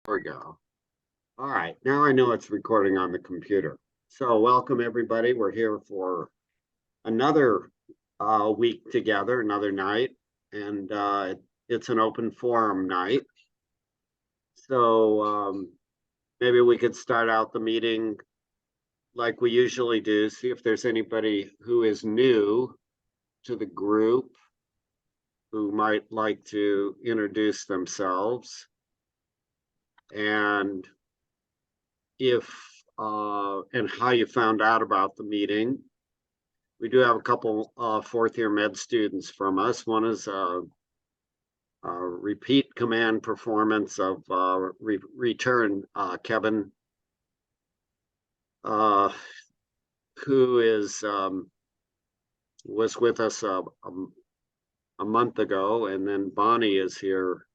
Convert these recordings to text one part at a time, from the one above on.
There we go. All right, now I know it's recording on the computer. So welcome everybody. We're here for another week together, another night, and it's an open forum night. So maybe we could start out the meeting like we usually do, see if there's anybody who is new to the group who might like to introduce themselves. And if and how you found out about the meeting. We do have a couple fourth year med students from us. One is a repeat command performance of return Kevin, uh, who is was with us a month ago, and then Bonnie is here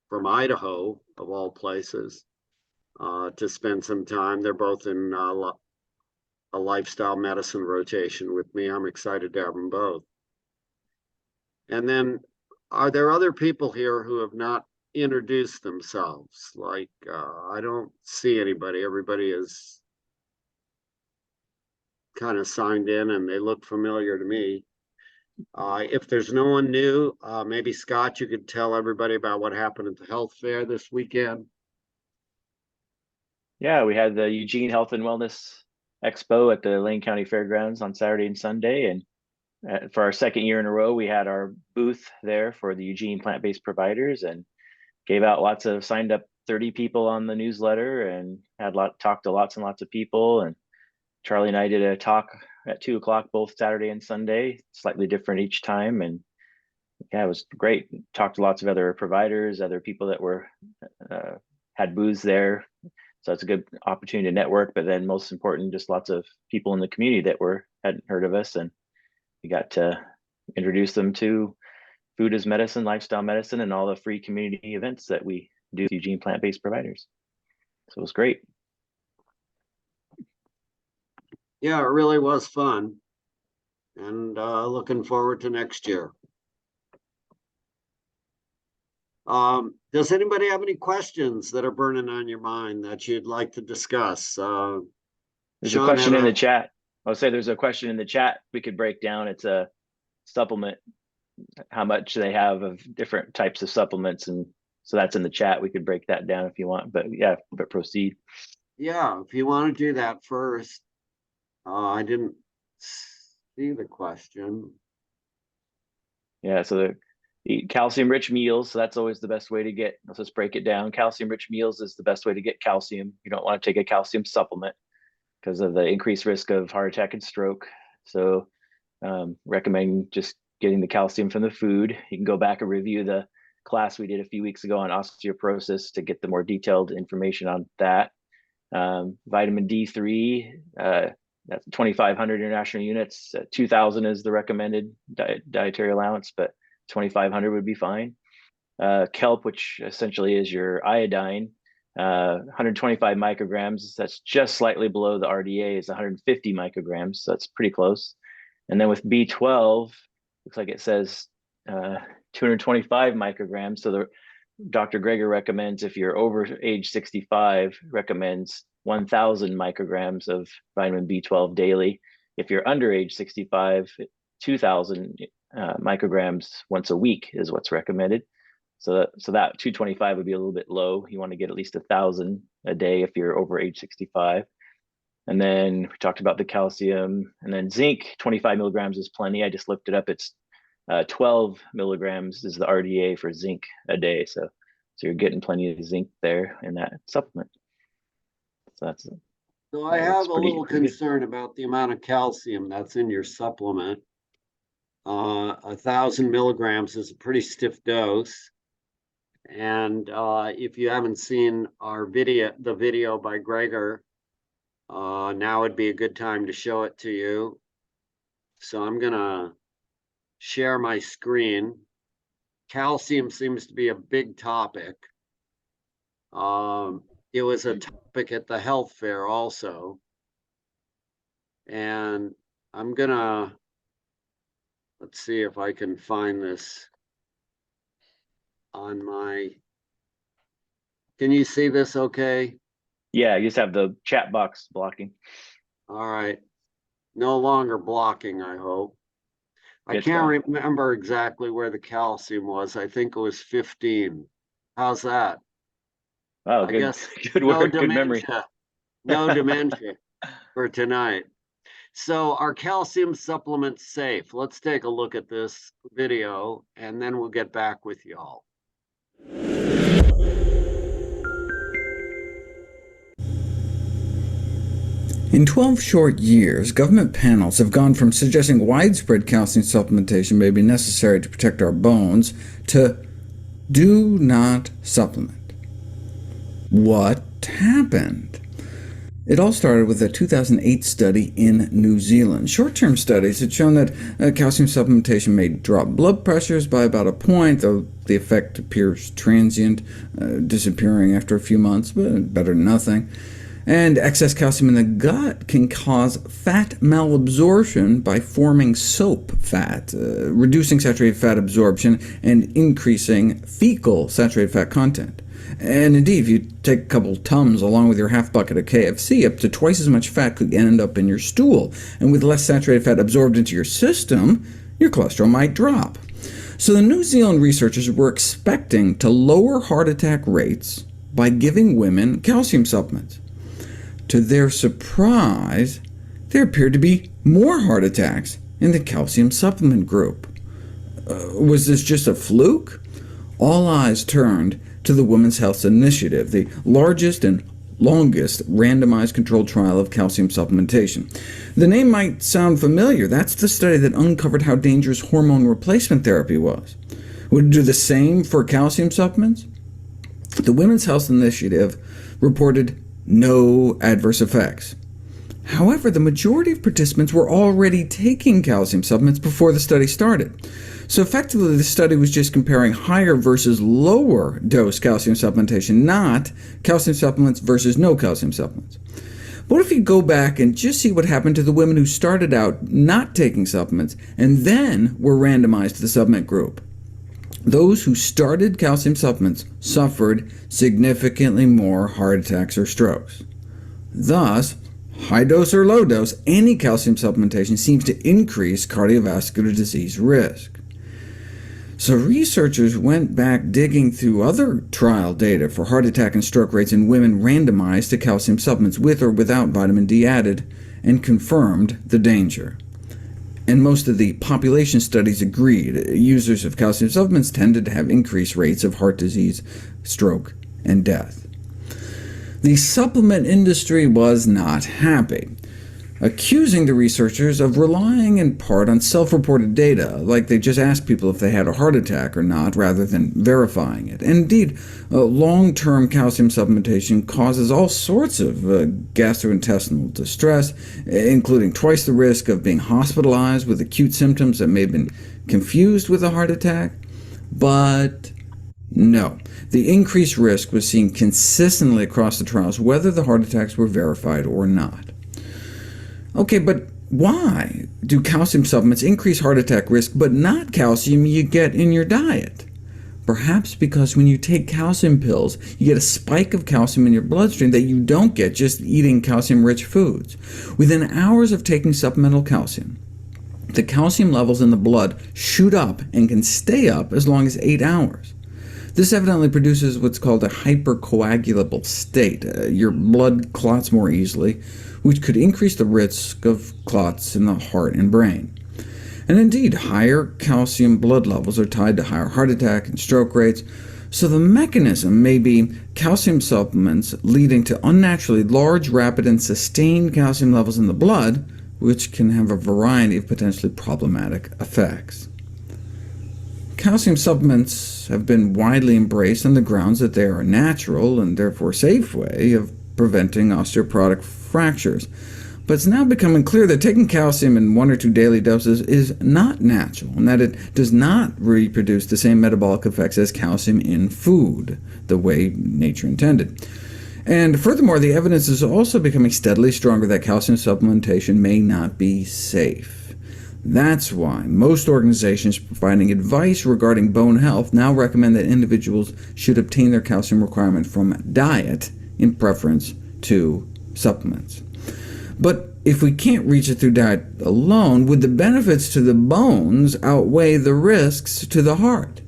from Idaho, of all places, to spend some time. They're both in a lifestyle medicine rotation with me. I'm excited to have them both. And then, are there other people here who have not introduced themselves? Like, I don't see anybody. Everybody is kind of signed in and they look familiar to me. If there's no one new, maybe Scott, you could tell everybody about what happened at the health fair this weekend. Yeah, we had the Eugene Health and Wellness Expo at the Lane County Fairgrounds on Saturday and Sunday. And for our second year in a row, we had our booth there for the Eugene plant-based providers and gave out signed up 30 people on the newsletter and talked to lots and lots of people. And Charlie and I did a talk at 2 o'clock both Saturday and Sunday, slightly different each time. And yeah, it was great. Talked to lots of other providers, other people that had booths there. So it's a good opportunity to network, but then most important, just lots of people in the community that hadn't heard of us, and we got to introduce them to food as medicine, lifestyle medicine, and all the free community events that we do with Eugene plant-based providers. So it was great. Yeah, it really was fun. And looking forward to next year. Does anybody have any questions that are burning on your mind that you'd like to discuss? There's a Sean question in the had chat. I'll say there's a question in the chat we could break down. It's a supplement, how much they have of different types of supplements. And so that's in the chat. We could break that down if you want, but yeah, but proceed. Yeah, if you want to do that first. I didn't see the question. Yeah, so eat calcium rich meals. So that's always the best way to get, let's just break it down. Calcium rich meals is the best way to get calcium. You don't want to take a calcium supplement because of the increased risk of heart attack and stroke. So recommend just getting the calcium from the food. You can go back and review the class we did a few weeks ago on osteoporosis to get the more detailed information on that. Vitamin D3, that's 2,500 international units. 2,000 is the recommended dietary allowance, but 2,500 would be fine. Kelp, which essentially is your iodine, 125 micrograms. That's just slightly below the RDA is 150 micrograms. So that's pretty close. And then with B12, looks like it says 225 micrograms. So Dr. Greger recommends, if you're over age 65, recommends 1,000 micrograms of vitamin B12 daily. If you're under age 65, 2,000 micrograms once a week is what's recommended. So that 225 would be a little bit low. You want to get at least 1,000 a day if you're over age 65. And then we talked about the calcium, and then zinc, 25 milligrams is plenty. I just looked it up. It's 12 milligrams is the RDA for zinc a day. So you're getting plenty of zinc there in that supplement. So So I have a little concern about the amount of calcium that's in your supplement. 1,000 milligrams is a pretty stiff dose. And if you haven't seen the video by Greger, now would be a good time to show it to you. So I'm gonna share my screen. Calcium seems to be a big topic. It was a topic at the health fair also. And I'm gonna, let's see if I can find this on my Can you see this okay? Yeah, you just have the chat box blocking. All right. No longer blocking, I hope. I Good can't stuff. remember exactly where the calcium was. I think it was 15. How's that? Oh, I good, guess good no work, good memory. dementia. No dementia for tonight. So are calcium supplements safe? Let's take a look at this video and then we'll get back with y'all. In 12 short years, government panels have gone from suggesting widespread calcium supplementation may be necessary to protect our bones to do not supplement. What happened? It all started with a 2008 study in New Zealand. Short-term studies had shown that calcium supplementation may drop blood pressures by about a point, though the effect appears transient, disappearing after a few months, but better than nothing. And excess calcium in the gut can cause fat malabsorption by forming soap fat, reducing saturated fat absorption and increasing fecal saturated fat content. And indeed, if you take a couple Tums along with your half bucket of KFC, up to twice as much fat could end up in your stool, and with less saturated fat absorbed into your system, your cholesterol might drop. So the New Zealand researchers were expecting to lower heart attack rates by giving women calcium supplements. To their surprise, there appeared to be more heart attacks in the calcium supplement group. Was this just a fluke? All eyes turned to the Women's Health Initiative, the largest and longest randomized controlled trial of calcium supplementation. The name might sound familiar. That's the study that uncovered how dangerous hormone replacement therapy was. Would it do the same for calcium supplements? The Women's Health Initiative reported no adverse effects. However, the majority of participants were already taking calcium supplements before the study started. So effectively, the study was just comparing higher versus lower dose calcium supplementation, not calcium supplements versus no calcium supplements. What if you go back and just see what happened to the women who started out not taking supplements and then were randomized to the supplement group? Those who started calcium supplements suffered significantly more heart attacks or strokes. Thus, high dose or low dose, any calcium supplementation seems to increase cardiovascular disease risk. So researchers went back digging through other trial data for heart attack and stroke rates in women randomized to calcium supplements with or without vitamin D added, and confirmed the danger. And most of the population studies agreed. Users of calcium supplements tended to have increased rates of heart disease, stroke, and death. The supplement industry was not happy, accusing the researchers of relying in part on self-reported data, like they just asked people if they had a heart attack or not, rather than verifying it. And indeed, long-term calcium supplementation causes all sorts of gastrointestinal distress, including twice the risk of being hospitalized with acute symptoms that may have been confused with a heart attack. But no, the increased risk was seen consistently across the trials, whether the heart attacks were verified or not. OK, but why do calcium supplements increase heart attack risk, but not calcium you get in your diet? Perhaps because when you take calcium pills, you get a spike of calcium in your bloodstream that you don't get just eating calcium-rich foods. Within hours of taking supplemental calcium, the calcium levels in the blood shoot up and can stay up as long as 8 hours. This evidently produces what's called a hypercoagulable state. Your blood clots more easily, which could increase the risk of clots in the heart and brain. And indeed, higher calcium blood levels are tied to higher heart attack and stroke rates, so the mechanism may be calcium supplements leading to unnaturally large, rapid, and sustained calcium levels in the blood, which can have a variety of potentially problematic effects. Calcium supplements have been widely embraced on the grounds that they are a natural and therefore safe way of preventing osteoporotic fractures. But it's now becoming clear that taking calcium in 1 or 2 daily doses is not natural, and that it does not reproduce the same metabolic effects as calcium in food, the way nature intended. And furthermore, the evidence is also becoming steadily stronger that calcium supplementation may not be safe. That's why most organizations providing advice regarding bone health now recommend that individuals should obtain their calcium requirement from diet in preference to supplements. But if we can't reach it through diet alone, would the benefits to the bones outweigh the risks to the heart?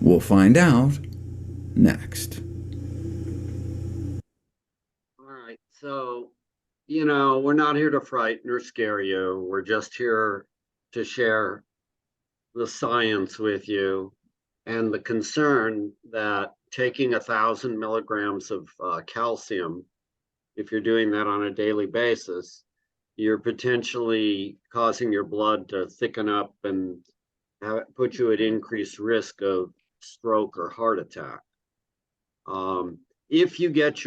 We'll find out next. All right, so, we're not here to frighten or scare you. We're just here to share the science with you and the concern that taking 1,000 milligrams of calcium, if you're doing that on a daily basis, you're potentially causing your blood to thicken up and put you at increased risk of stroke or heart attack. If you get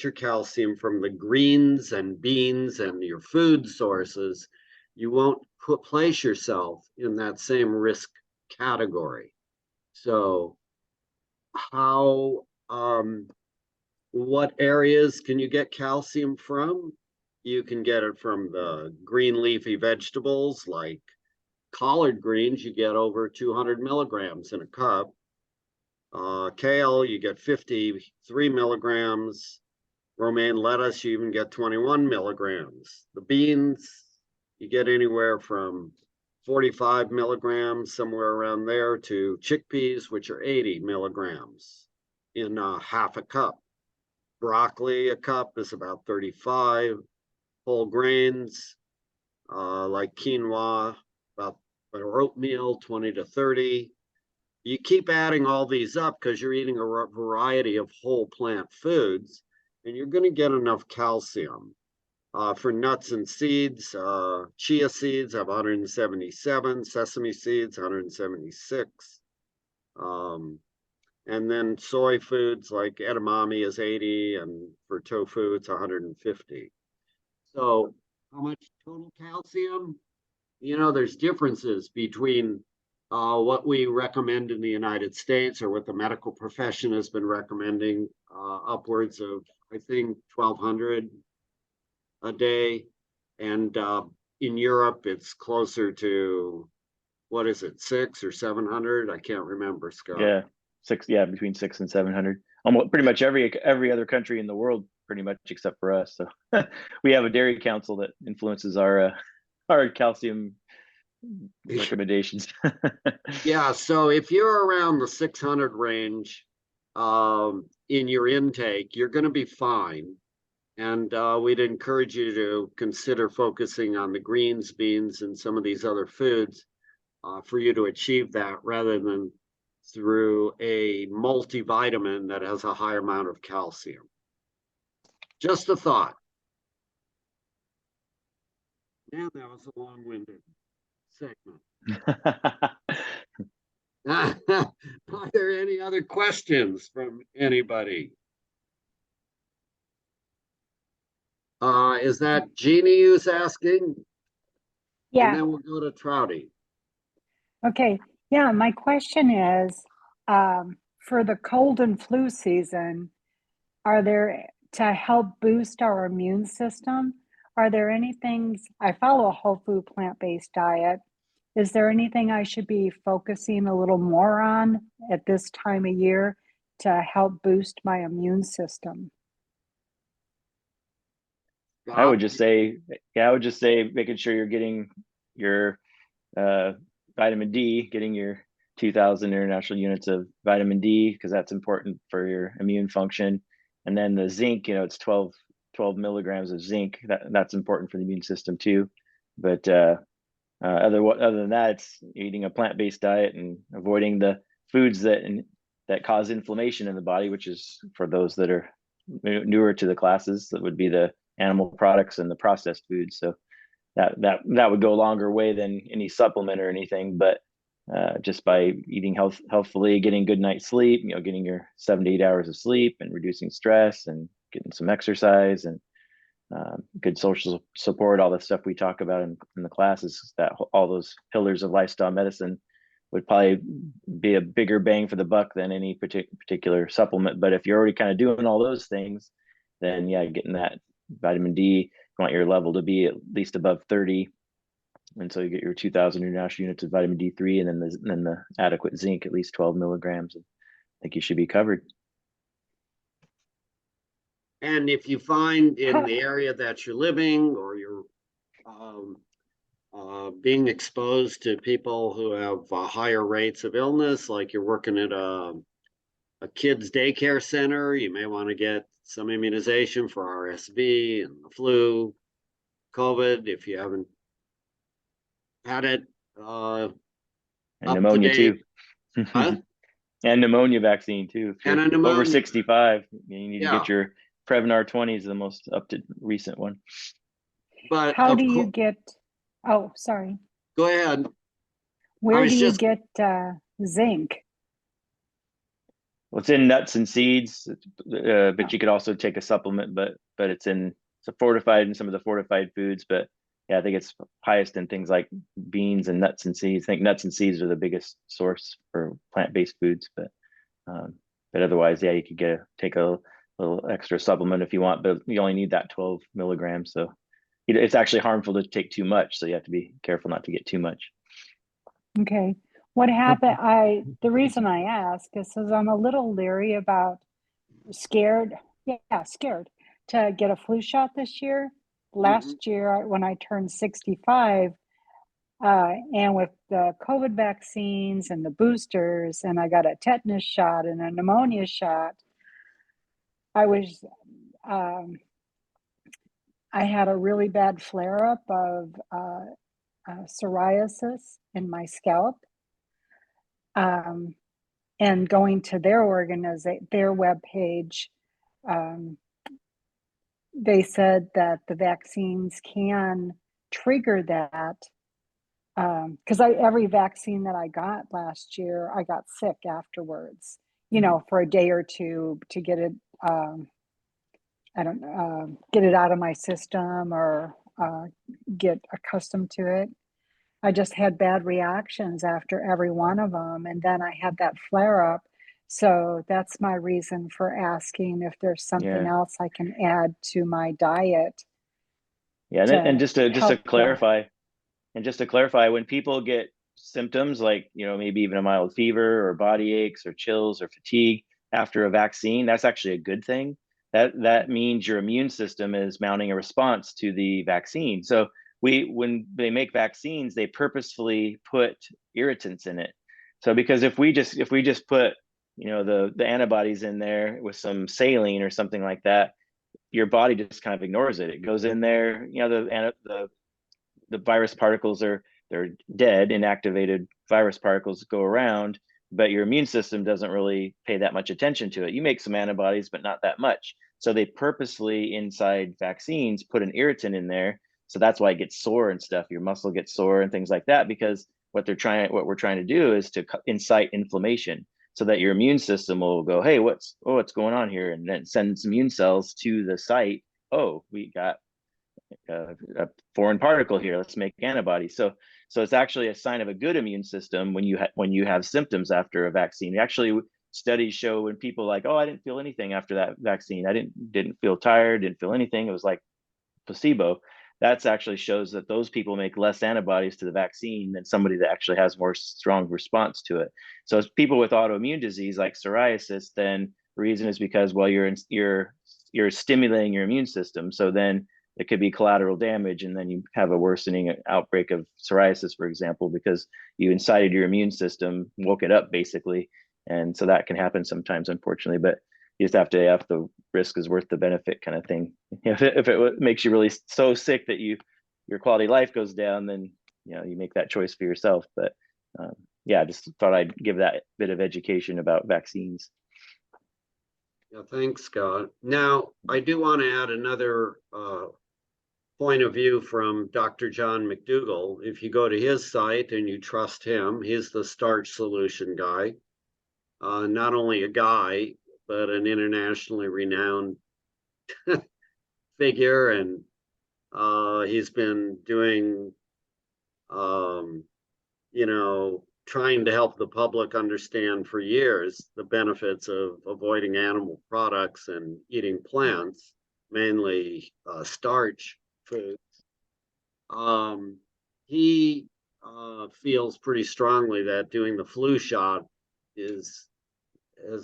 your calcium from the greens and beans and your food sources, you won't place yourself in that same risk category. So what areas can you get calcium from? You can get it from the green leafy vegetables like collard greens. You get over 200 milligrams in a cup. Kale, you get 53 milligrams. Romaine lettuce, you even get 21 milligrams. The beans, you get anywhere from 45 milligrams, somewhere around there, to chickpeas, which are 80 milligrams in half a cup. Broccoli, a cup, is about 35. Whole grains, like quinoa, or oatmeal, 20 to 30. You keep adding all these up because you're eating a variety of whole plant foods, and you're going to get enough calcium. For nuts and seeds, chia seeds have 177, sesame seeds 176. And then soy foods like edamame is 80, and for tofu it's 150. So how much total calcium? There's differences between what we recommend in the United States, or what the medical profession has been recommending, upwards of, I think, 1,200 a day. And in Europe, it's closer to, what is it, 600 or 700? I can't remember, Scott. Yeah, between 600 and 700. Almost pretty much every other country in the world, pretty much, except for us. So we have a dairy council that influences our calcium recommendations. Yeah, so if you're around the 600 range in your intake, you're going to be fine. And we'd encourage you to consider focusing on the greens, beans, and some of these other foods for you to achieve that, rather than through a multivitamin that has a high amount of calcium. Just a thought. Man, that was a long-winded segment. Are there any other questions from anybody? Is that Jeannie who's asking? And Yeah, then we'll go to Trouty. okay. Yeah, my question is, for the cold and flu season, to help boost our immune system, are there any things, I follow a whole food plant-based diet. Is there anything I should be focusing a little more on at this time of year to help boost my immune system? I would just say making sure you're getting your vitamin D, getting your 2,000 international units of vitamin D, because that's important for your immune function. And then the zinc, it's 12 milligrams of zinc. That's important for the immune system too. But other than that, it's eating a plant-based diet and avoiding the foods that cause inflammation in the body, which is, for those that are newer to the classes, that would be the animal products and the processed foods. So that would go a longer way than any supplement or anything. But just by eating healthfully, getting good night's sleep, getting your 7 to 8 hours of sleep, and reducing stress, and getting some exercise, and good social support, all the stuff we talk about in the classes, that all those pillars of lifestyle medicine would probably be a bigger bang for the buck than any particular supplement. But if you're already kind of doing all those things, then yeah, getting that vitamin D. you want your level to be at least above 30. And so you get your 2,000 international units of vitamin D3, and then the adequate zinc, at least 12 milligrams. And I think you should be covered. And if you find in the area that you're living, or you're being exposed to people who have higher rates of illness, like you're working at a kids daycare center, you may want to get some immunization for RSV and the flu, COVID, if you haven't had it. And Up pneumonia to too. Huh? And pneumonia vaccine too. If And you're a pneumonia. over 65, you need to Yeah. get your Prevnar 20 is the most up to recent one. But How do you get, oh, sorry. Go ahead. Where was do you just- get zinc? Well, it's in nuts and seeds, but you could also take a supplement, but it's fortified in some of the fortified foods. But yeah, I think it's highest in things like beans and nuts and seeds. I think nuts and seeds are the biggest source for plant-based foods, but otherwise, yeah, you could take a little extra supplement if you want, but you only need that 12 milligrams. So it's actually harmful to take too much. So you have to be careful not to get too much. Okay. What happened? The reason I ask is because I'm a little leery about scared to get a flu shot this year. Last year, when I turned 65, and with the COVID vaccines and the boosters, and I got a tetanus shot and a pneumonia shot, I had a really bad flare up of psoriasis in my scalp. And going to their webpage, they said that the vaccines can trigger that. Because every vaccine that I got last year, I got sick afterwards, for a day or two to get it, get it out of my system or get accustomed to it. I just had bad reactions after every one of them. And then I had that flare up. So that's my reason for asking if there's something else I can add to my diet. Yeah. And just to clarify, when people get symptoms like, maybe even a mild fever or body aches or chills or fatigue after a vaccine, that's actually a good thing. That means your immune system is mounting a response to the vaccine. So when they make vaccines, they purposefully put irritants in it. So because if we just put, the antibodies in there with some saline or something like that, your body just kind of ignores it. It goes in there, the virus particles they're dead, inactivated virus particles go around, but your immune system doesn't really pay that much attention to it. You make some antibodies, but not that much. So they purposely inside vaccines put an irritant in there. So that's why it gets sore and stuff. Your muscle gets sore and things like that, because what we're trying to do is to incite inflammation so that your immune system will go, hey, what's going on here? And then sends immune cells to the site. Oh, we got a foreign particle here. Let's make antibodies. So it's actually a sign of a good immune system when you have symptoms after a vaccine. Actually, studies show when people like, oh, I didn't feel anything after that vaccine. I didn't feel tired, didn't feel anything. It was like placebo. That's actually shows that those people make less antibodies to the vaccine than somebody that actually has more strong response to it. So as people with autoimmune disease like psoriasis, then the reason is because, well, you're stimulating your immune system. So then it could be collateral damage, and then you have a worsening outbreak of psoriasis, for example, because you incited your immune system, woke it up basically. And so that can happen sometimes, unfortunately, but you just have to have the risk is worth the benefit kind of thing. If it makes you really so sick that your quality of life goes down, then you make that choice for yourself. But yeah, just thought I'd give that bit of education about vaccines. Yeah, thanks, Scott. Now, I do want to add another point of view from Dr. John McDougall. If you go to his site and you trust him, he's the starch solution guy. Not only a guy, but an internationally renowned figure. And he's been doing, trying to help the public understand for years the benefits of avoiding animal products and eating plants, mainly starch. Foods. He feels pretty strongly that doing the flu shot has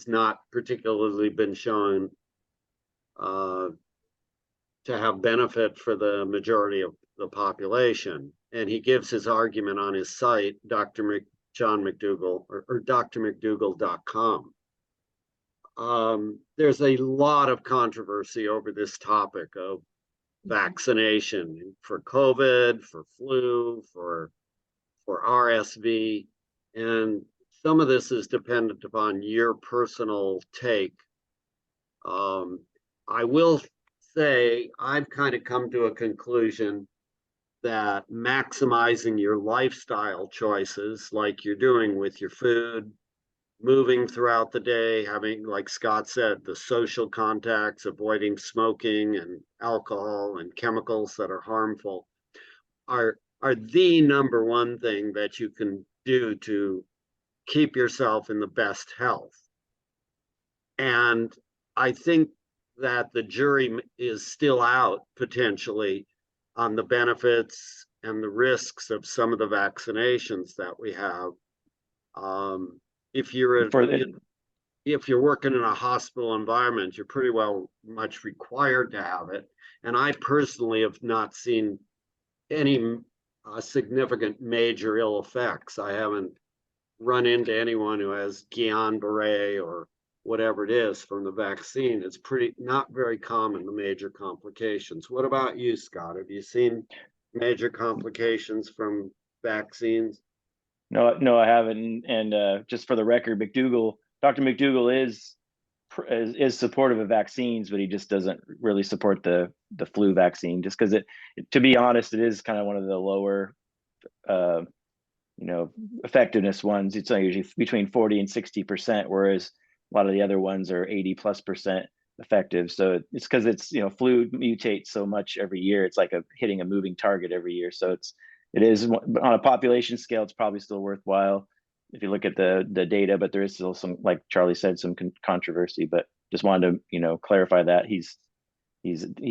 not particularly been shown to have benefit for the majority of the population. And he gives his argument on his site, John McDougall, or drmcdougall.com. There's a lot of controversy over this topic of vaccination for COVID, for flu, for RSV, and some of this is dependent upon your personal take. I will say I've kind of come to a conclusion that maximizing your lifestyle choices, like you're doing with your food, moving throughout the day, having, like Scott said, the social contacts, avoiding smoking and alcohol and chemicals that are harmful, are the number one thing that you can do to keep yourself in the best health. And I think that the jury is still out potentially on the benefits and the risks of some of the vaccinations that we have. If you're working in a hospital environment, you're pretty well much required to have it. And I personally have not seen any significant major ill effects. I haven't run into anyone who has Guillain-Barré or whatever it is from the vaccine. It's not very common, the major complications. What about you, Scott? Have you seen major complications from vaccines? No, I haven't. And just for the record, Dr. McDougall is supportive of vaccines, but he just doesn't really support the flu vaccine, just because to be honest, it is kind of one of the lower effectiveness ones. It's usually between 40 and 60%, whereas a lot of the other ones are 80+% effective. So it's because flu mutates so much every year. It's like hitting a moving target every year. So it is on a population scale, it's probably still worthwhile if you look at the data, but there is still some, like Charlie said, some controversy. But just wanted to clarify that he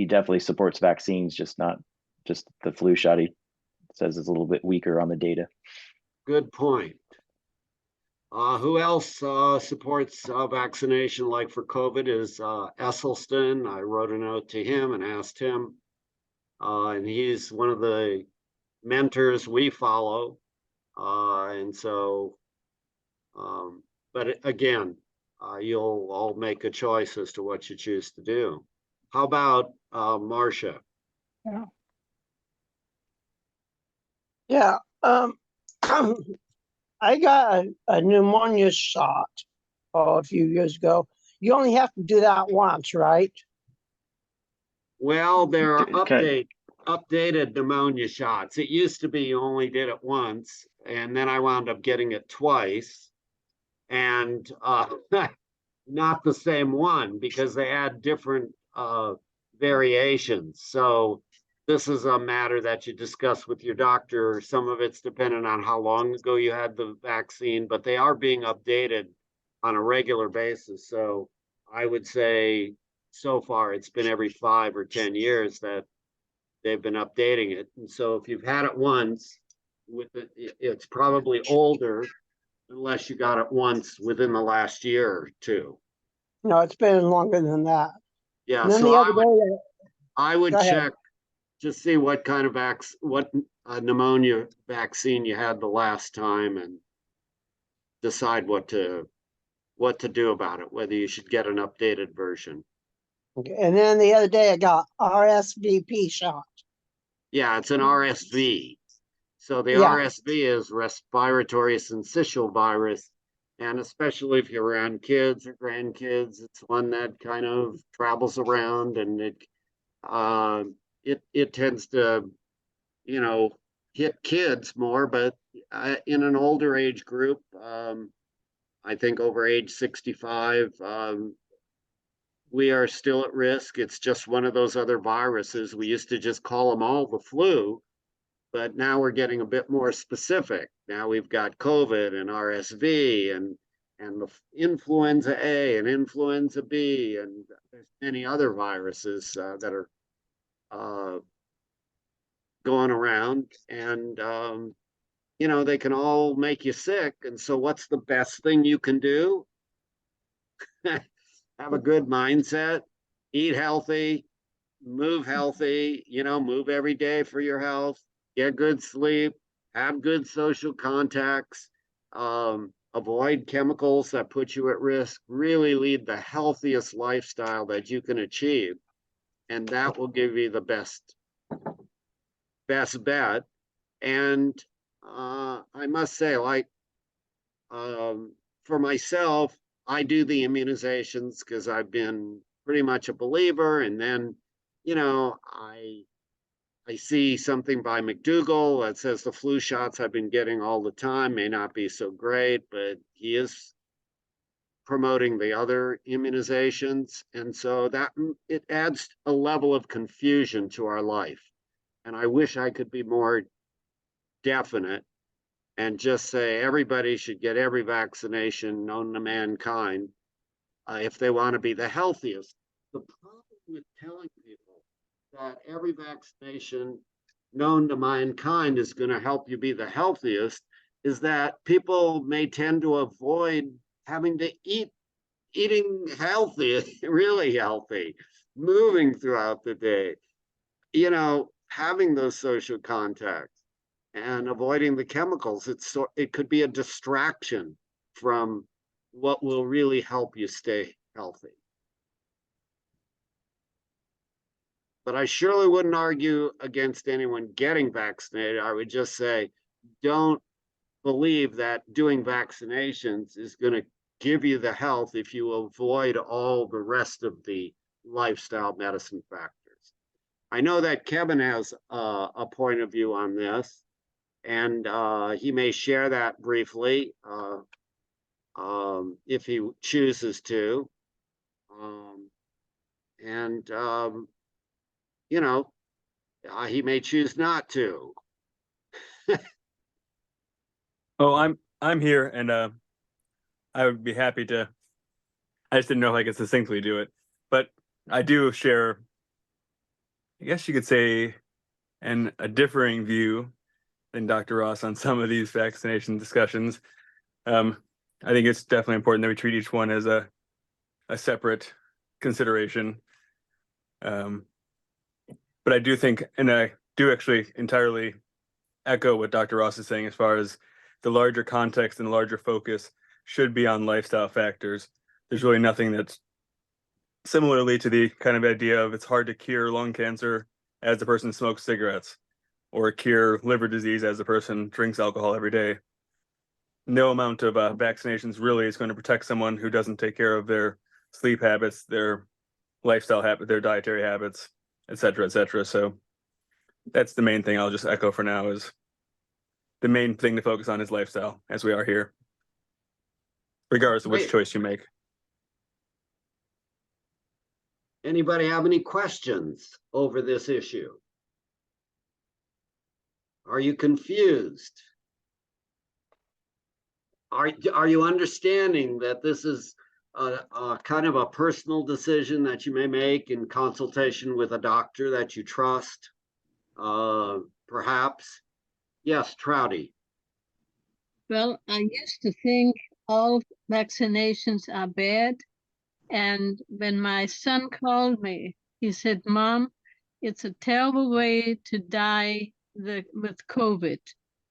definitely supports vaccines, just not just the flu shot. He says it's a little bit weaker on the data. Good point. Who else supports vaccination like for COVID is Esselstyn. I wrote a note to him and asked him, and he's one of the mentors we follow. And so, but again, you'll all make a choice as to what you choose to do. How about Marcia? Yeah. I got a pneumonia shot a few years ago. You only have to do that once, right? Well, there are updated pneumonia shots. It used to be you only did it once, and then I wound up getting it twice, and not the same one, because they had different variations. So this is a matter that you discuss with your doctor. Some of it's dependent on how long ago you had the vaccine, but they are being updated on a regular basis. So I would say so far it's been every 5 or 10 years that they've been updating it. And so if you've had it once, it's probably older, unless you got it once within the last year or two. No, it's been longer than that. Yeah, And then so the other day, I would check to see what kind of pneumonia vaccine you had the last time, and decide what to do about it, whether you should get an updated version. Okay. And then the other day I got RSVP shot. Yeah, it's an RSV. So the Yeah. RSV is respiratory syncytial virus, and especially if you're around kids or grandkids, it's one that kind of travels around, and it tends to, hit kids more, but in an older age group, I think over age 65, we are still at risk. It's just one of those other viruses. We used to just call them all the flu, but now we're getting a bit more specific. Now we've got COVID and RSV and the influenza A and influenza B, and there's many other viruses that are going around, and you know, they can all make you sick. And so what's the best thing you can do? Have a good mindset, eat healthy, move healthy, you know, move every day for your health, get good sleep, have good social contacts, avoid chemicals that put you at risk, really lead the healthiest lifestyle that you can achieve. And that will give you the best bet. And I must say, like, for myself, I do the immunizations because I've been pretty much a believer. And then, you know, I see something by McDougall that says the flu shots I've been getting all the time may not be so great, but he is promoting the other immunizations. And so that it adds a level of confusion to our life. And I wish I could be more definite and just say everybody should get every vaccination known to mankind if they want to be the healthiest. The problem with telling people that every vaccination known to mankind is going to help you be the healthiest is that people may tend to avoid having to eating healthy, really healthy, moving throughout the day, you know, having those social contacts and avoiding the chemicals. It could be a distraction from what will really help you stay healthy. But I surely wouldn't argue against anyone getting vaccinated. I would just say, don't believe that doing vaccinations is going to give you the health if you avoid all the rest of the lifestyle medicine factors. I know that Kevin has a point of view on this, and he may share that briefly if he chooses to. You know, he may choose not to. Oh, I'm here, and I would be happy to. I just didn't know if I could succinctly do it, but I do share, I guess you could say, a differing view than Dr. Ross on some of these vaccination discussions. I think it's definitely important that we treat each one as a separate consideration. But I do think, and I do actually entirely echo what Dr. Ross is saying as far as the larger context and the larger focus should be on lifestyle factors. There's really nothing that's similarly to the kind of idea of it's hard to cure lung cancer as the person smokes cigarettes or cure liver disease as the person drinks alcohol every day. No amount of vaccinations really is going to protect someone who doesn't take care of their sleep habits, their lifestyle habits, their dietary habits, et cetera, et cetera. So that's the main thing I'll just echo for now is the main thing to focus on is lifestyle as we are here, regardless of which choice you make. Anybody have any questions over this issue? Are you confused? Are you understanding that this is a kind of a personal decision that you may make in consultation with a doctor that you trust? Perhaps? Yes, Trouty. Well, I used to think all vaccinations are bad. And when my son called me, he said, "Mom, it's a terrible way to die with COVID.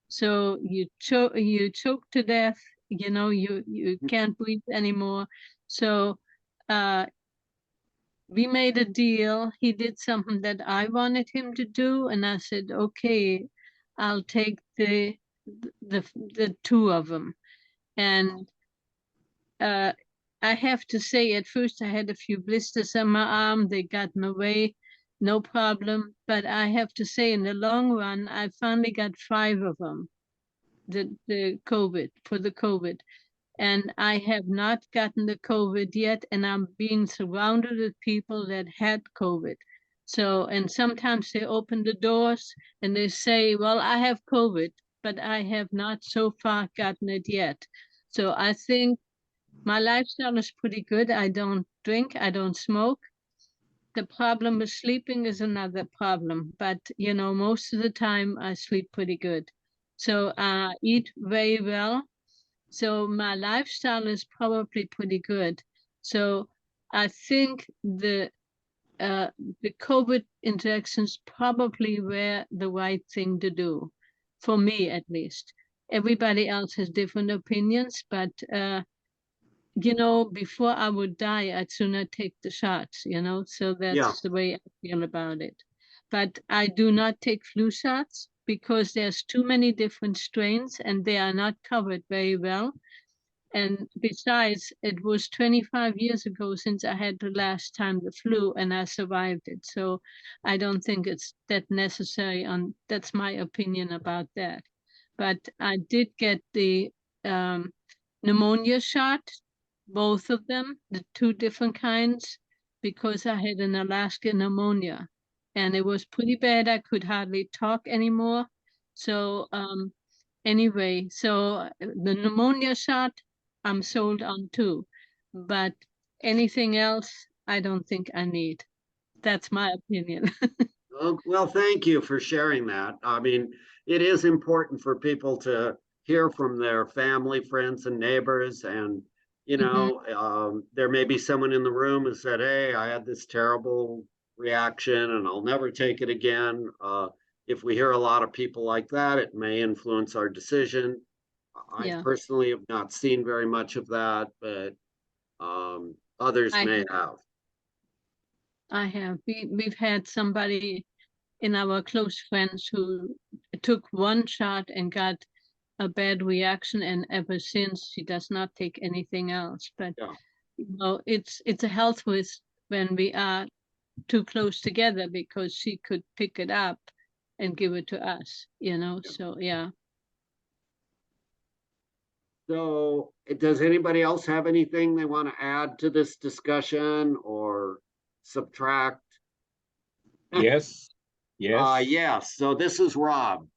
So you choke to death, you know, you can't breathe anymore." So we made a deal. He did something that I wanted him to do, and I said, "Okay, I'll take the two of them." And I have to say, at first I had a few blisters on my arm. They got away, no problem. But I have to say, in the long run, I finally got 5 of them, the COVID. And I have not gotten the COVID yet, and I'm being surrounded with people that had COVID. So, and sometimes they open the doors and they say, "Well, I have COVID, but I have not so far gotten it yet." So I think my lifestyle is pretty good. I don't drink, I don't smoke. the problem with sleeping is another problem, but you know, most of the time I sleep pretty good. So I eat very well. So my lifestyle is probably pretty good. So I think the COVID injections probably were the right thing to do, for me at least. Everybody else has different opinions, but you know, before I would die, I'd sooner take the shots, you know, so Yeah, that's the way I feel about it. But I do not take flu shots because there's too many different strains and they are not covered very well. And besides, it was 25 years ago since I had the last time the flu and I survived it. So I don't think it's that necessary. That's my opinion about that. But I did get the pneumonia shot, both of them, the two different kinds, because I had an Alaska pneumonia and it was pretty bad. I could hardly talk anymore. So anyway, so the pneumonia shot, I'm sold on too. But anything else, I don't think I need. That's my opinion. well, thank you for sharing that. I mean, it is important for people to hear from their family, friends, and neighbors. And, you know, there may be someone in the room who said, hey, I had this terrible reaction and I'll never take it again. If we hear a lot of people like that, it may influence our decision. I Yeah. personally have not seen very much of that, but others I may have. I have. We've had somebody in our close friends who took one shot and got a bad reaction, and ever since she does not take anything else. But Yeah. you know, it's a health risk when we are too close together because she could pick it up and give it to us, you know. Yeah. So yeah. So, does anybody else have anything they want to add to this discussion or subtract? Yes, yes, Yes, so this is Rob.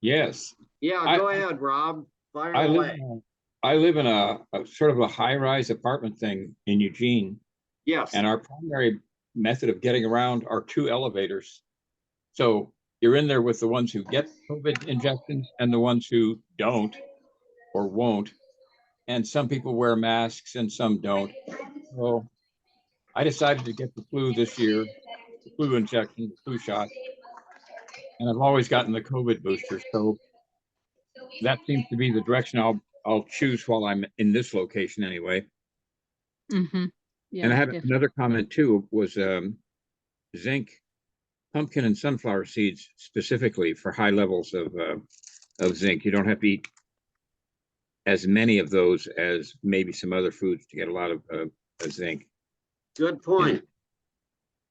yes. Yeah, I, go ahead, Rob. Fire I live, away. I live in a sort of a high-rise apartment thing in Eugene, Yes, and our primary method of getting around are two elevators. So you're in there with the ones who get COVID injections and the ones who don't or won't. And some people wear masks and some don't. So I decided to get the flu this year, the flu injection, the flu shot, and I've always gotten the COVID booster. So that seems to be the direction I'll choose while I'm in this location anyway. Mm-hmm. And Yeah, I had definitely. another comment too, was zinc, pumpkin and sunflower seeds specifically for high levels of zinc. You don't have to eat as many of those as maybe some other foods to get a lot of zinc. good point.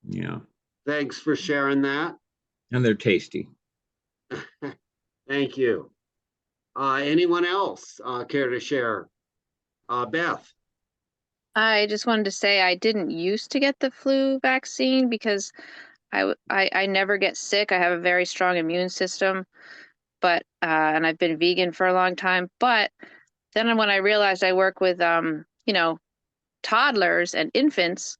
Yeah, Thanks for sharing that. and they're tasty. Thank you. Anyone else care to share? Beth? I just wanted to say I didn't used to get the flu vaccine because I never get sick. I have a very strong immune system, but and I've been vegan for a long time. But then when I realized I work with you know, toddlers and infants,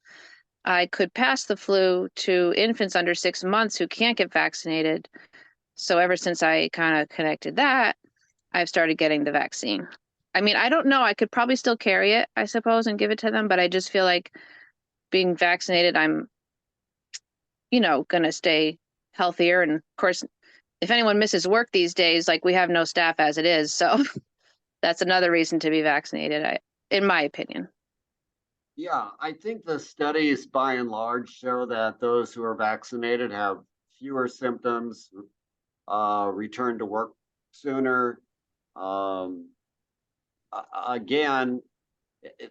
I could pass the flu to infants under 6 months who can't get vaccinated. So ever since I kind of connected that, I've started getting the vaccine. I mean, I don't know. I could probably still carry it, I suppose, and give it to them, but I just feel like being vaccinated, I'm, you know, gonna stay healthier. And of course, if anyone misses work these days, like we have no staff as it is, so that's another reason to be vaccinated, in my opinion. Yeah, I think the studies by and large show that those who are vaccinated have fewer symptoms, return to work sooner. Again,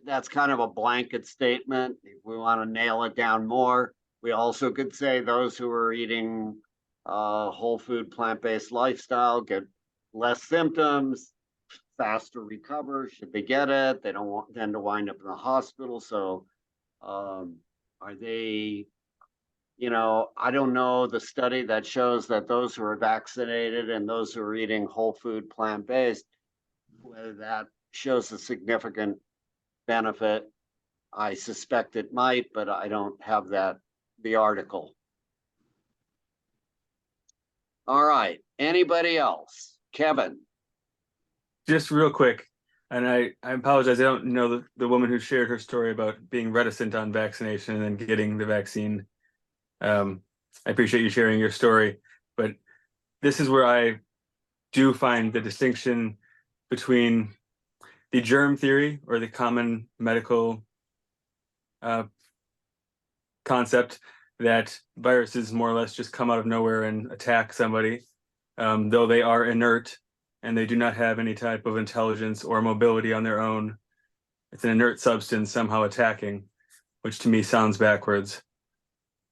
that's kind of a blanket statement. If we want to nail it down more, we also could say those who are eating whole food, plant-based lifestyle get less symptoms, faster recover should they get it. They don't want them to wind up in the hospital. So are they, you know, I don't know the study that shows that those who are vaccinated and those who are eating whole food, plant-based, whether that shows a significant benefit. I suspect it might, but I don't have that the article. All right, anybody else? Kevin? Just real quick, and I apologize, I don't know the woman who shared her story about being reticent on vaccination and then getting the vaccine. I appreciate you sharing your story, but this is where I do find the distinction between the germ theory, or the common medical concept that viruses more or less just come out of nowhere and attack somebody, though they are inert and they do not have any type of intelligence or mobility on their own. It's an inert substance somehow attacking, which to me sounds backwards.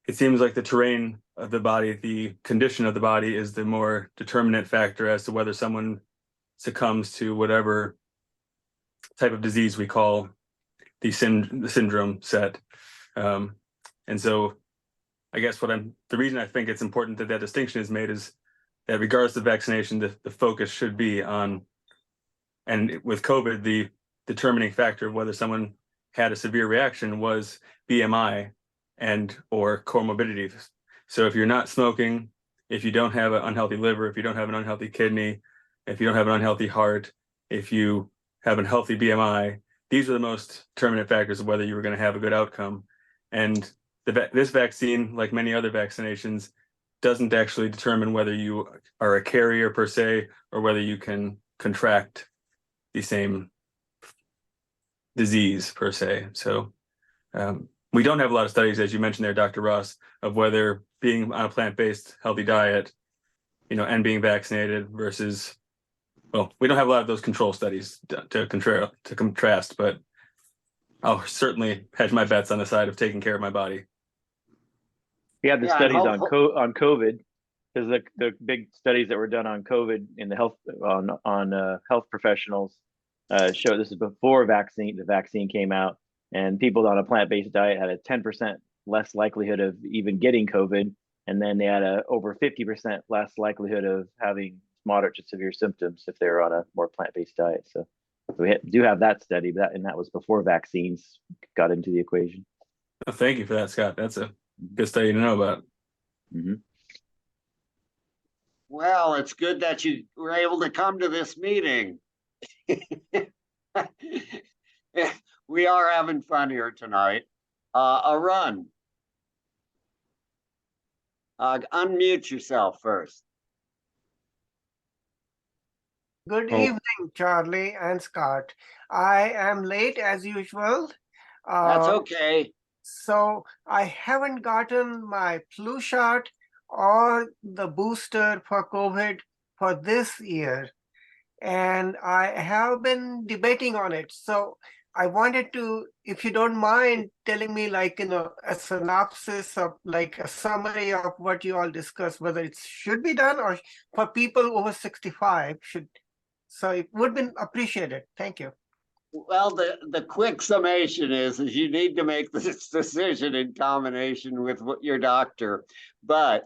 It seems like the terrain of the body, the condition of the body, is the more determinant factor as to whether someone succumbs to whatever type of disease we call the syndrome set. And so I guess the reason I think it's important that that distinction is made is that regardless of vaccination, the focus should be on, and with COVID, the determining factor of whether someone had a severe reaction was BMI and or comorbidities. So if you're not smoking, if you don't have an unhealthy liver, if you don't have an unhealthy kidney, if you don't have an unhealthy heart, if you have a healthy BMI, these are the most determinant factors of whether you were going to have a good outcome. And this vaccine, like many other vaccinations, doesn't actually determine whether you are a carrier per se, or whether you can contract the same disease per se. So we don't have a lot of studies, as you mentioned there, Dr. Ross, of whether being on a plant-based healthy diet, and being vaccinated versus, well, we don't have a lot of those control studies to contrast, but I'll certainly hedge my bets on the side of taking care of my body. We have the Yeah, studies on COVID, because the big studies that were done on COVID in the health on health professionals show this is before the vaccine came out, and people on a plant-based diet had a 10% less likelihood of even getting COVID, and then they had a over 50% less likelihood of having moderate to severe symptoms if they were on a more plant-based diet. So we do have that study, but that was before vaccines got into the equation. Oh, thank you for that, Scott. That's a good study to know about. Mm-hmm. Well, it's good that you were able to come to this meeting. We are having fun here tonight. Arun, unmute yourself first. Good Oh. evening, Charlie and Scott. I am late as usual. That's okay. So I haven't gotten my flu shot or the booster for COVID for this year. And I have been debating on it. So I wanted to, if you don't mind telling me, a synopsis of a summary of what you all discussed, whether it should be done or for people over 65 should. So it would be appreciated. Thank you. Well, the quick summation is you need to make this decision in combination with your doctor. But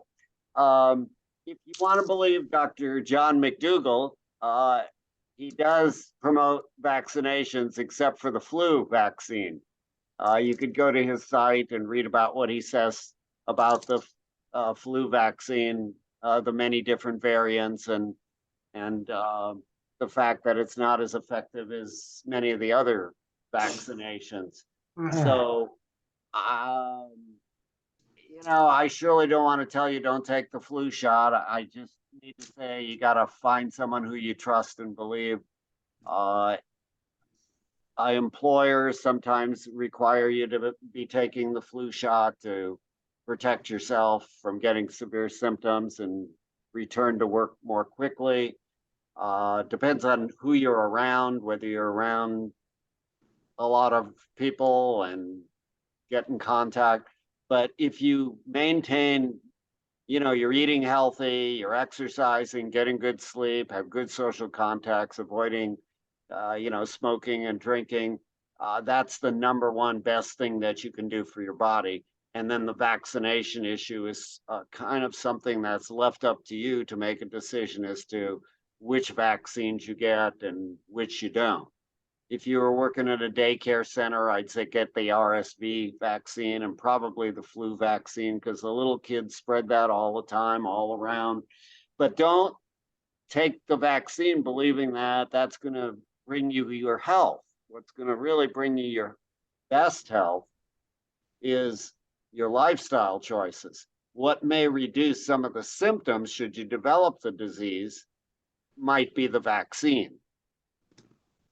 if you want to believe Dr. John McDougall, he does promote vaccinations except for the flu vaccine. You could go to his site and read about what he says about the flu vaccine, the many different variants, and the fact that it's not as effective as many of the other vaccinations. So, I surely don't want to tell you don't take the flu shot. I just need to say you got to find someone who you trust and believe. Employers sometimes require you to be taking the flu shot to protect yourself from getting severe symptoms and return to work more quickly. Depends on who you're around, whether you're around a lot of people and get in contact. But if you maintain, you're eating healthy, you're exercising, getting good sleep, have good social contacts, avoiding, smoking and drinking, that's the number one best thing that you can do for your body. And then the vaccination issue is kind of something that's left up to you to make a decision as to which vaccines you get and which you don't. if you were working at a daycare center, I'd say get the RSV vaccine and probably the flu vaccine, because the little kids spread that all the time, all around. But don't take the vaccine believing that that's going to bring you your health. What's going to really bring you your best health is your lifestyle choices. What may reduce some of the symptoms should you develop the disease might be the vaccine.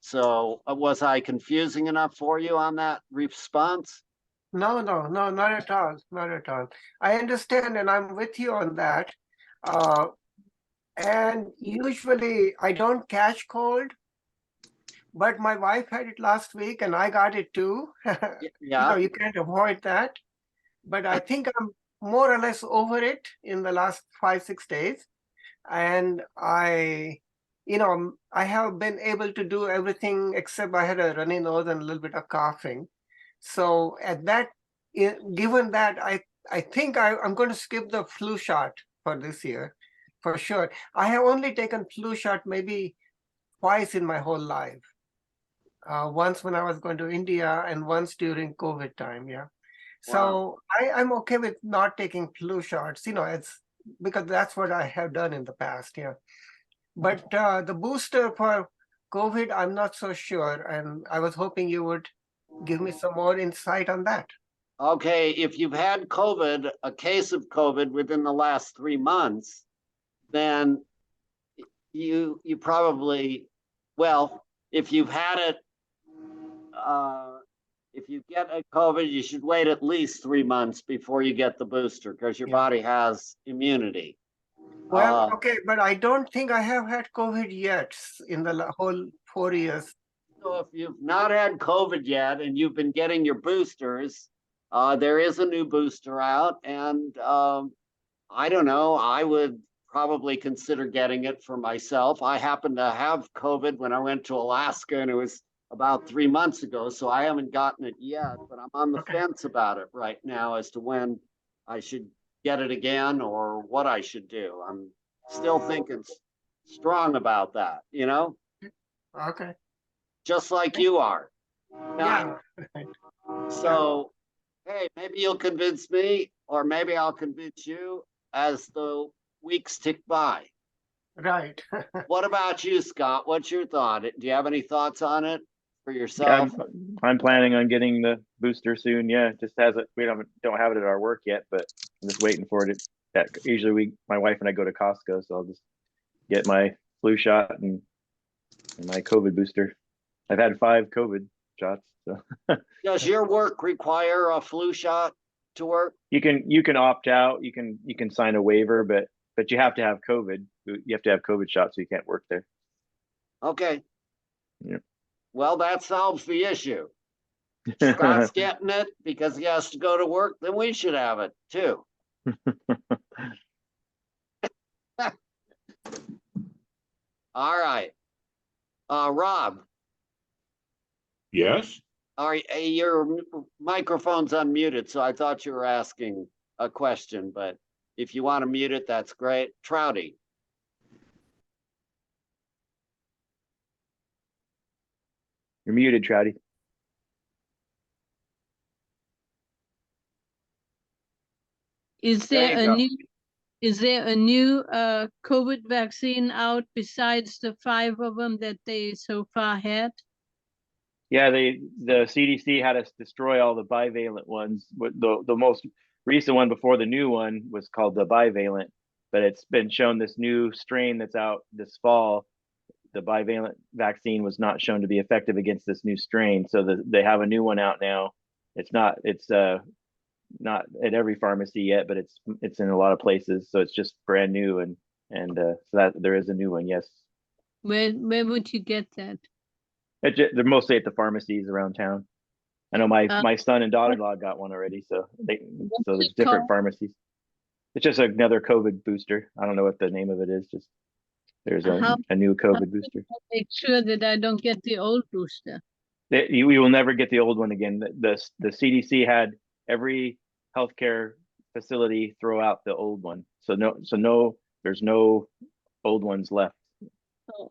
So was I confusing enough for you on that response? No, not at all, not at all. I understand, and I'm with you on that. And usually I don't catch cold, but my wife had it last week and I got it too. Yeah. You can't avoid that. But I think I'm more or less over it in the last 5-6 days. And I have been able to do everything except I had a runny nose and a little bit of coughing. So given that, I think I'm going to skip the flu shot for this year, for sure. I have only taken flu shot maybe twice in my whole life. Once when I was going to India and once during COVID time, yeah. So I'm okay with not taking flu shots, it's because that's what I have done in the past, yeah. But the booster for COVID, I'm not so sure. And I was hoping you would give me some more insight on that. Okay, if you've had COVID, a case of COVID within the last 3 months, then you probably, well, if you've had it, if you get a COVID, you should wait at least 3 months before you get the booster because your body has immunity. Well, okay, but I don't think I have had COVID yet in the whole 4 years. So if you've not had COVID yet and you've been getting your boosters, there is a new booster out, and I don't know, I would probably consider getting it for myself. I happened to have COVID when I went to Alaska, and it was about 3 months ago, so I haven't gotten it yet, but I'm on the fence about it right now as to when I should get it again or what I should do. I'm still thinking strong about that, Okay. just like you are. Yeah. So, hey, maybe you'll convince me, or maybe I'll convince you as the weeks tick by. Right. What about you, Scott? What's your thought? Do you have any thoughts on it for Yeah, yourself? I'm planning on getting the booster soon. Yeah, just we don't have it at our work yet, but I'm just waiting for it. Usually my wife and I go to Costco, so I'll just get my flu shot and my COVID booster. I've had 5 COVID shots. So Does your work require a flu shot to work? you can opt out. You can sign a waiver, but you have to have COVID. You have to have COVID shots, so you can't work there. Okay. Yeah. Well, that solves the issue. Scott's getting it because he has to go to work, then we should have it too. All right. Rob. Yes. Your microphone's unmuted, so I thought you were asking a question, but if you want to mute it, that's great. Trouty. You're muted, Trouty. Is There there you a go. new COVID vaccine out besides the 5 of them that they so far had? Yeah, the CDC had us destroy all the bivalent ones. The most recent one before the new one was called the bivalent, but it's been shown this new strain that's out this fall. The bivalent vaccine was not shown to be effective against this new strain, so they have a new one out now. It's not at every pharmacy yet, but it's in a lot of places, so it's just brand new, and so that there is a new one. Yes. Where would you get that? They're mostly at the pharmacies around town. I know my son and daughter-in-law got one already, so there's different pharmacies. It's just another COVID booster. I don't know what the name of it is. Just there's a new COVID booster. Make sure that I don't get the old booster. You will never get the old one again. The CDC had every healthcare facility throw out the old one. So there's no old ones left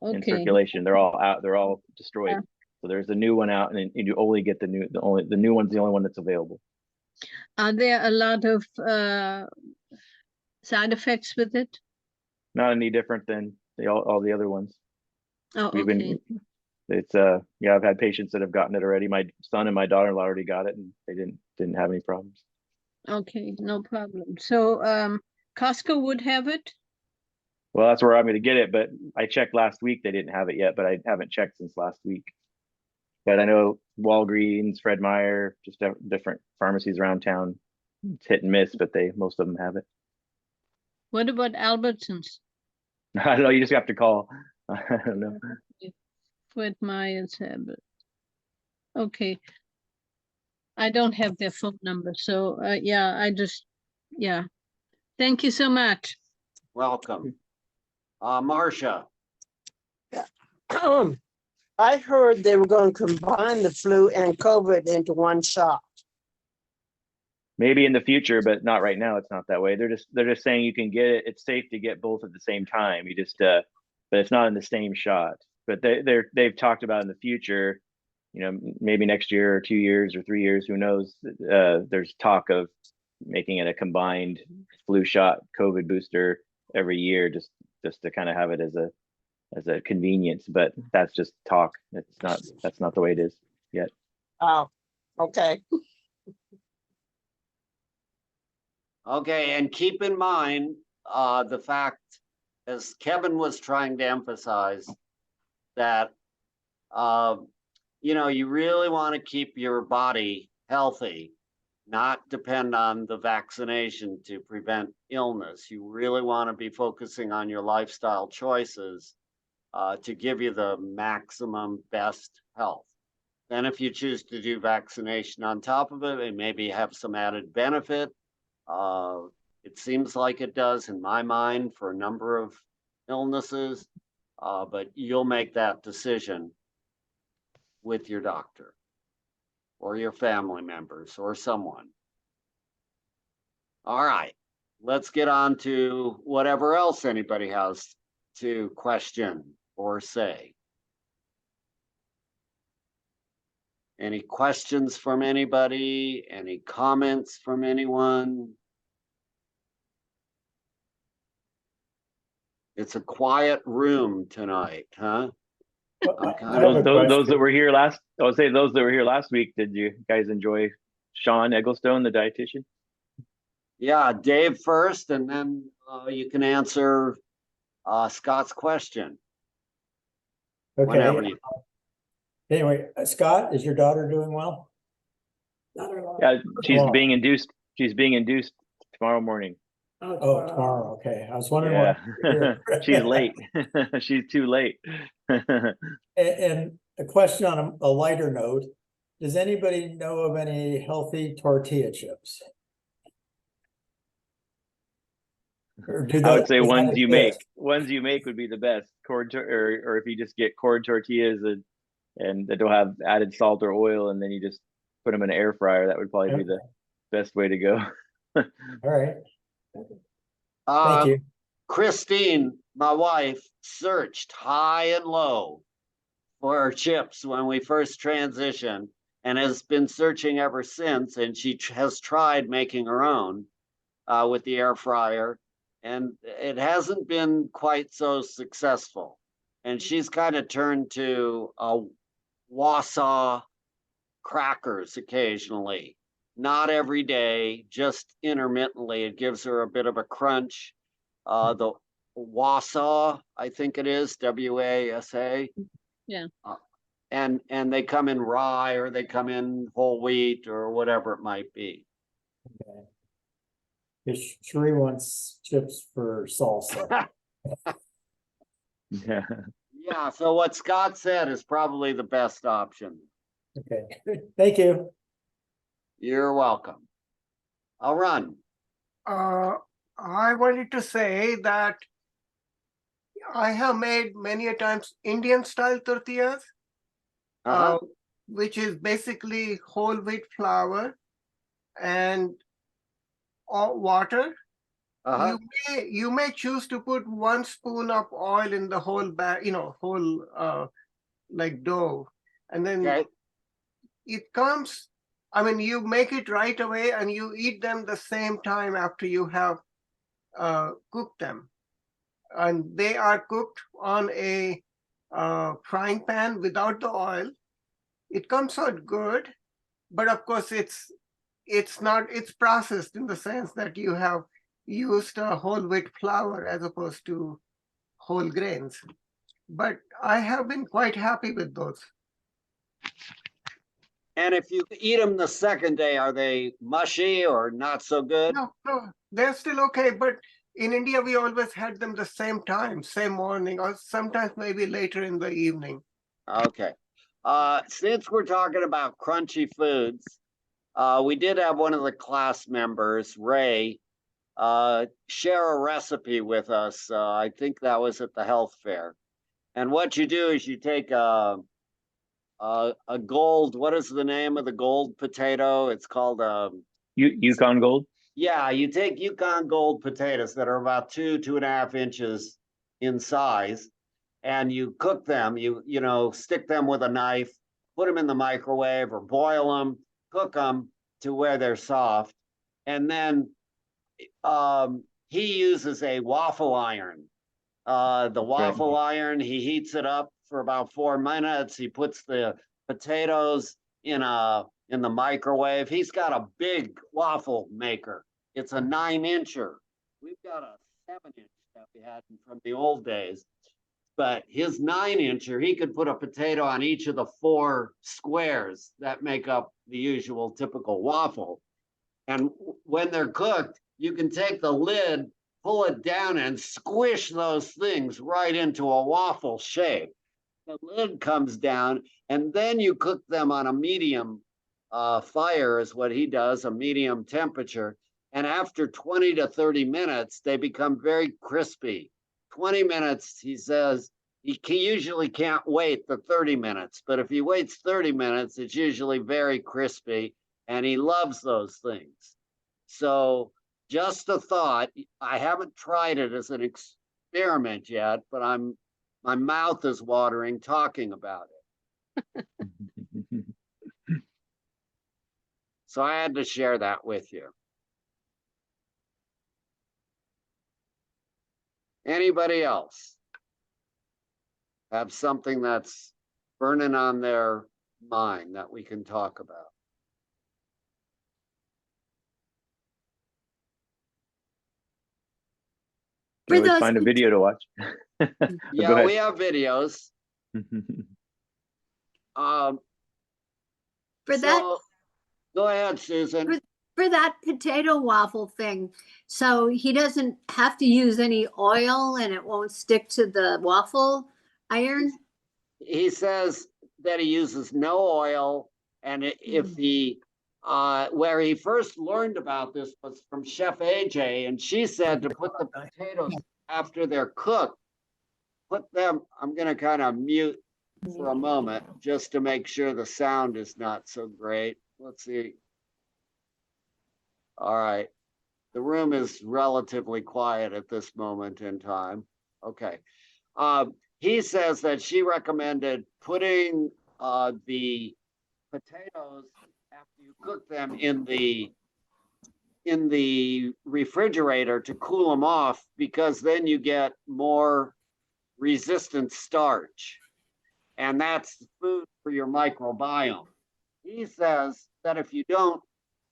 in circulation. They're all out. They're all destroyed. So there's a new one out, and you only get the new one's the only one that's available. Are there a lot of side effects with it? Not any different than all the other ones. Oh, We've okay. It's yeah, I've had patients that have gotten it already. My son and my daughter-in-law already got it, and they didn't have any problems. Okay, no problem. So Costco would have it? Well, that's where I'm going to get it, but I checked last week. They didn't have it yet, but I haven't checked since last week. But I know Walgreens, Fred Meyer, just different pharmacies around town. It's hit and miss, but most of them have it. What about Albertsons? I don't know. You just have to call. I don't know. Fred Meyer's have it. Okay. I don't have their phone number, so yeah, yeah. Thank you so much. Welcome. Marcia, I heard they were going to combine the flu and COVID into one shot. Maybe in the future, but not right now. It's not that way. They're just saying you can get it. It's safe to get both at the same time. You just but it's not in the same shot. But they've talked about in the future, you know, maybe next year or 2 years or 3 years, who knows? There's talk of making it a combined flu shot COVID booster every year, just to kind of have it as a convenience. But that's just talk. That's not the way it is yet. Oh, okay. okay, and keep in mind the fact, as Kevin was trying to emphasize, that you know, you really want to keep your body healthy, not depend on the vaccination to prevent illness. You really want to be focusing on your lifestyle choices to give you the maximum best health. Then if you choose to do vaccination on top of it, and maybe have some added benefit, it seems like it does in my mind for a number of illnesses, but you'll make that decision with your doctor or your family members or someone. All right, let's get on to whatever else anybody has to question or say. Any questions from anybody? Any comments from anyone? It's a quiet room tonight, huh? Those that were here last, I would say those that were here last week, did you guys enjoy Sean Egglestone, the dietitian? Yeah, Dave first, and then you can answer Scott's question. Okay. Anyway, Scott, is your daughter doing well? Yeah, she's being induced. She's being induced tomorrow morning. Oh, tomorrow. Okay. I was wondering Yeah. She's late. She's too late. And a question on a lighter note, does anybody know of any healthy tortilla chips? I would say ones you make. Ones you make would be the best. Or if you just get corn tortillas and that don't have added salt or oil, and then you just put them in an air fryer, that would probably be the best way to go. All right. Thank you. Christine, my wife, searched high and low for chips when we first transitioned and has been searching ever since. And she has tried making her own with the air fryer, and it hasn't been quite so successful. And she's kind of turned to Wausau crackers occasionally. Not every day, just intermittently. It gives her a bit of a crunch. The Wausau, I think it is, W-A-S-A. Yeah. And they come in rye, or they come in whole wheat, or whatever it might be. Okay. Sheree wants chips for salsa. Yeah. Yeah, so what Scott said is probably the best option. Okay, thank you. You're welcome. I'll run. I wanted to say that I have made many a times Indian style tortillas, which is basically whole wheat flour and water. You may choose to put 1 spoon of oil in the whole bag, whole like dough. And then Okay, it comes, I mean, you make it right away and you eat them the same time after you have cooked them. And they are cooked on a frying pan without the oil. It comes out good, but of course it's processed in the sense that you have used a whole wheat flour as opposed to whole grains. But I have been quite happy with those. and if you eat them the second day, are they mushy or not so good? No, they're still okay. But in India, we always had them the same time, same morning, or sometimes maybe later in the evening. Okay. Since we're talking about crunchy foods, we did have one of the class members, Ray, share a recipe with us. I think that was at the health fair. And what you do is you take a gold, what is the name of the gold potato? It's called Yukon Gold. yeah, you take Yukon Gold potatoes that are about 2.5 inches in size, and you cook them. You know, stick them with a knife, put them in the microwave or boil them, cook them to where they're soft, and then he uses a waffle iron. The waffle iron, he heats it up for about 4 minutes. He puts the potatoes in the microwave. He's got a big waffle maker. It's a 9-incher. We've got a 7-inch that we had from the old days. But his 9-incher, he could put a potato on each of the 4 squares that make up the usual typical waffle. And when they're cooked, you can take the lid, pull it down, and squish those things right into a waffle shape. The lid comes down, and then you cook them on a medium fire is what he does, a medium temperature. And after 20 to 30 minutes, they become very crispy. 20 minutes, he says, he usually can't wait the 30 minutes, but if he waits 30 minutes, it's usually very crispy, and he loves those things. So just a thought, I haven't tried it as an experiment yet, but my mouth is watering talking about it. So I had to share that with you. Anybody else have something that's burning on their mind that we can talk about? You always find a video to watch. Yeah, we have videos. For that, Go ahead, Susan. for that potato waffle thing, so he doesn't have to use any oil and it won't stick to the waffle iron? He says that he uses no oil, and if he where he first learned about this was from Chef AJ, and she said to put the potatoes after they're cooked, put them, I'm gonna kind of mute for a moment just to make sure the sound is not so great. Let's see. All right. The room is relatively quiet at this moment in time. Okay. He says that she recommended putting the potatoes after you cook them in the refrigerator to cool them off, because then you get more resistant starch, and that's food for your microbiome. He says that if you don't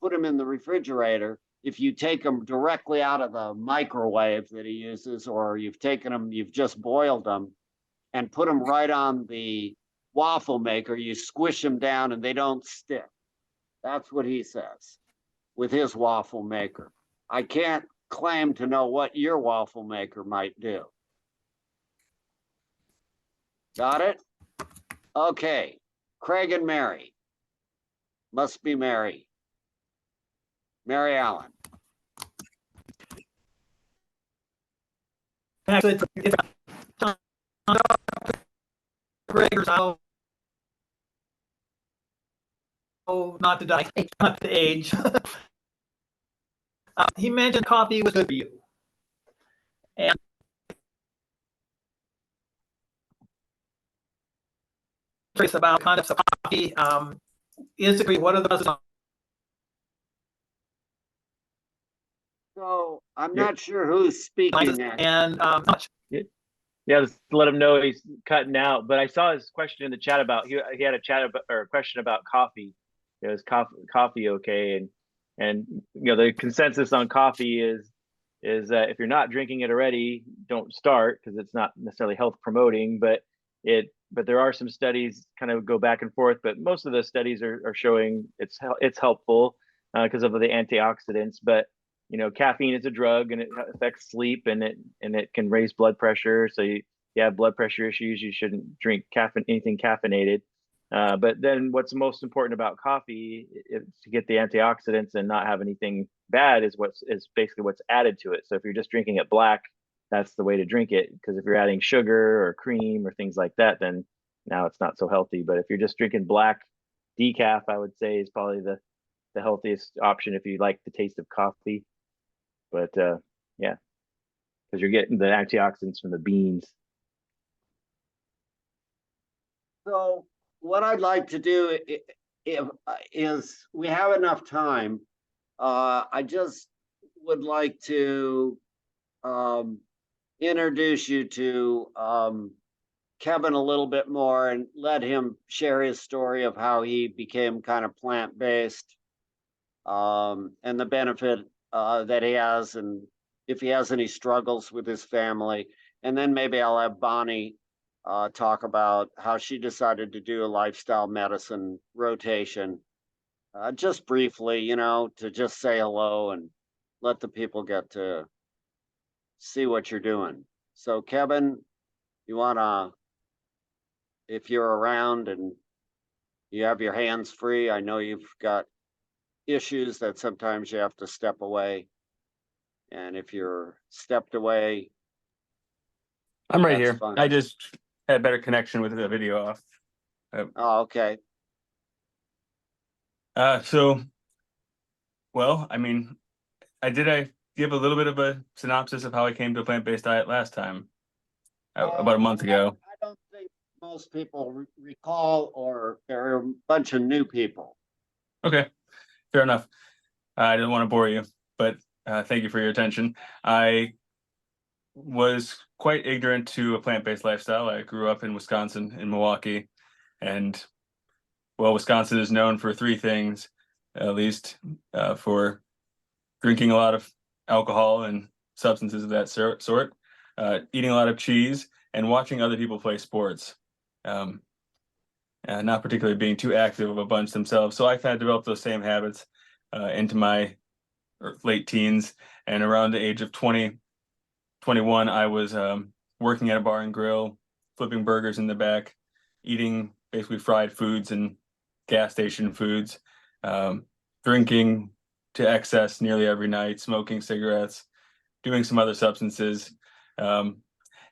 put them in the refrigerator, if you take them directly out of the microwave that he uses, or you've taken them, you've just boiled them and put them right on the waffle maker, you squish them down and they don't stick. That's what he says with his waffle maker. I can't claim to know what your waffle maker might do. Got it? Okay. Craig and Mary. Must be Mary. Mary Allen. Actually, it's Gregor's out. Oh, not to die, not to age. He mentioned coffee was good for you. And curious about concepts of coffee. Is it, what are the buzzes on? So I'm Yeah. not sure who's speaking now. And how much? Yeah, just to let him know he's cutting out. But I saw his question in the chat about he had a chat about, or a question about coffee. Is coffee okay? And you know, the consensus on coffee is that if you're not drinking it already, don't start, because it's not necessarily health promoting. But there are some studies kind of go back and forth. But most of the studies are showing it's helpful because of the antioxidants. But you know, caffeine is a drug, and it affects sleep, and it can raise blood pressure. So you have blood pressure issues, you shouldn't drink anything caffeinated. But then what's most important about coffee to get the antioxidants and not have anything bad is basically what's added to it. So if you're just drinking it black, that's the way to drink it. Because if you're adding sugar or cream or things like that, then now it's not so healthy. But if you're just drinking black decaf, I would say is probably the healthiest option if you like the taste of coffee. But yeah, because you're getting the antioxidants from the beans. So what I'd like to do is we have enough time. I just would like to introduce you to Kevin a little bit more and let him share his story of how he became kind of plant-based and the benefit that he has, and if he has any struggles with his family. And then maybe I'll have Bonnie talk about how she decided to do a lifestyle medicine rotation. Just briefly, you know, to just say hello and let the people get to see what you're doing. So Kevin, you wanna, if you're around and you have your hands free, I know you've got issues that sometimes you have to step away. And if you're stepped away, I'm right that's here. fine. I just had better connection with the video off. Oh, okay. So, well, I mean, I give a little bit of a synopsis of how I came to a plant-based diet last time, about a month ago. I don't think most people recall, or there are a bunch of new people. Okay, fair enough. I didn't want to bore you, but thank you for your attention. I was quite ignorant to a plant-based lifestyle. I grew up in Wisconsin, in Milwaukee, and well, Wisconsin is known for three things, at least, for drinking a lot of alcohol and substances of that sort, eating a lot of cheese, and watching other people play sports. Not particularly being too active of a bunch themselves. So I kind of developed those same habits into my late teens. And around the age of 20, 21, I was working at a bar and grill, flipping burgers in the back, eating basically fried foods and gas station foods, drinking to excess nearly every night, smoking cigarettes, doing some other substances,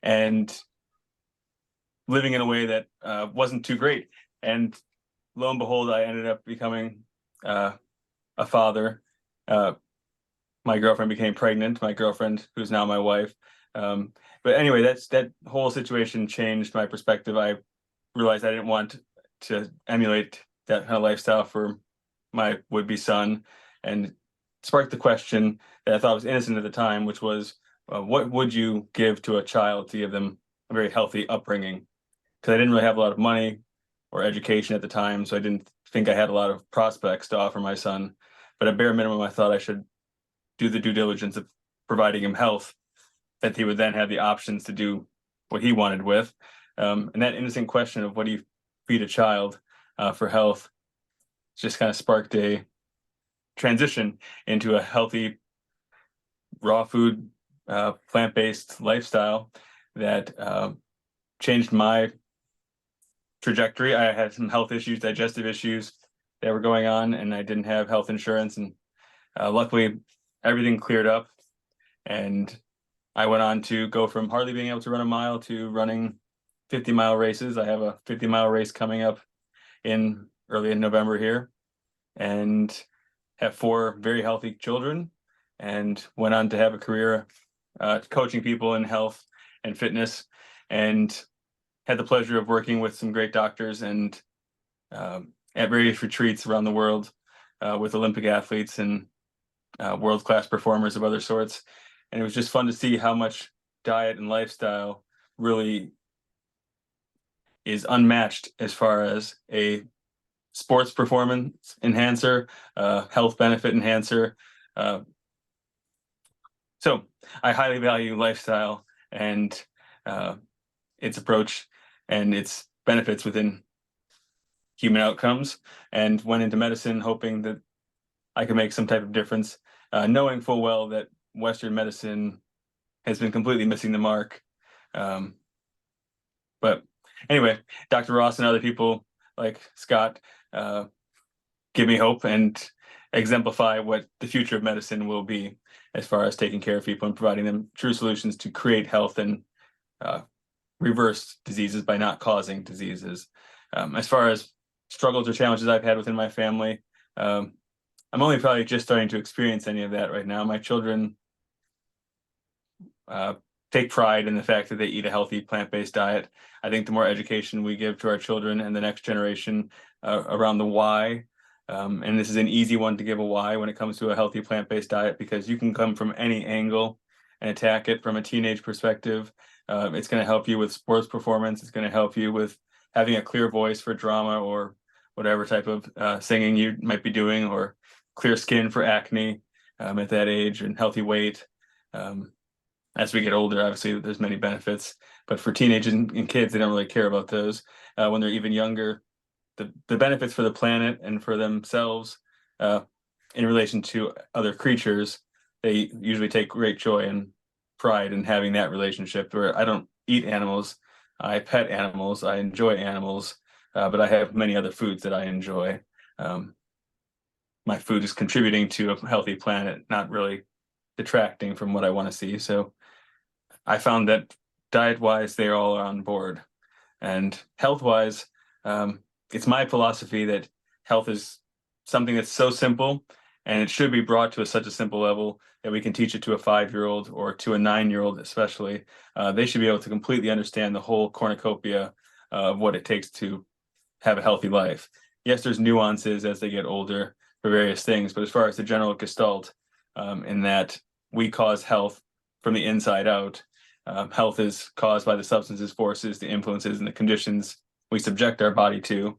and living in a way that wasn't too great. And lo and behold, I ended up becoming a father. My girlfriend became pregnant, my girlfriend, who's now my wife. But anyway, that whole situation changed my perspective. I realized I didn't want to emulate that kind of lifestyle for my would-be son, and sparked the question that I thought was innocent at the time, which was, what would you give to a child to give them a very healthy upbringing? Because I didn't really have a lot of money or education at the time, so I didn't think I had a lot of prospects to offer my son. But at bare minimum, I thought I should do the due diligence of providing him health, that he would then have the options to do what he wanted with. And that innocent question of what do you feed a child for health just kind of sparked a transition into a healthy, raw food, plant-based lifestyle that changed my trajectory. I had some health issues, digestive issues that were going on, and I didn't have health insurance. And luckily, everything cleared up. And I went on to go from hardly being able to run a mile to running 50-mile races. I have a 50-mile race coming up early in November here, and have 4 very healthy children, and went on to have a career coaching people in health and fitness. And had the pleasure of working with some great doctors and at various retreats around the world with Olympic athletes and world-class performers of other sorts. And it was just fun to see how much diet and lifestyle really is unmatched as far as a sports performance enhancer, health benefit enhancer. So I highly value lifestyle and its approach and its benefits within human outcomes, and went into medicine hoping that I could make some type of difference, knowing full well that Western medicine has been completely missing the mark. But anyway, Dr. Ross and other people like Scott give me hope and exemplify what the future of medicine will be as far as taking care of people and providing them true solutions to create health and reverse diseases by not causing diseases. As far as struggles or challenges I've had within my family, I'm only probably just starting to experience any of that right now. My children take pride in the fact that they eat a healthy plant-based diet. I think the more education we give to our children and the next generation around the why, and this is an easy one to give a why when it comes to a healthy plant-based diet, because you can come from any angle and attack it from a teenage perspective. It's going to help you with sports performance. It's going to help you with having a clear voice for drama or whatever type of singing you might be doing, or clear skin for acne at that age, and healthy weight. As we get older, obviously, there's many benefits, but for teenagers and kids, they don't really care about those. When they're even younger, the benefits for the planet and for themselves in relation to other creatures, they usually take great joy and pride in having that relationship. Where I don't eat animals, I pet animals, I enjoy animals, but I have many other foods that I enjoy. My food is contributing to a healthy planet, not really detracting from what I want to see. So I found that diet-wise, they all are on board. And health-wise, it's my philosophy that health is something that's so simple, and it should be brought to such a simple level that we can teach it to a 5-year-old or to a 9-year-old especially. They should be able to completely understand the whole cornucopia of what it takes to have a healthy life. Yes, there's nuances as they get older for various things, but as far as the general gestalt, in that we cause health from the inside out. Health is caused by the substances, forces, the influences, and the conditions we subject our body to.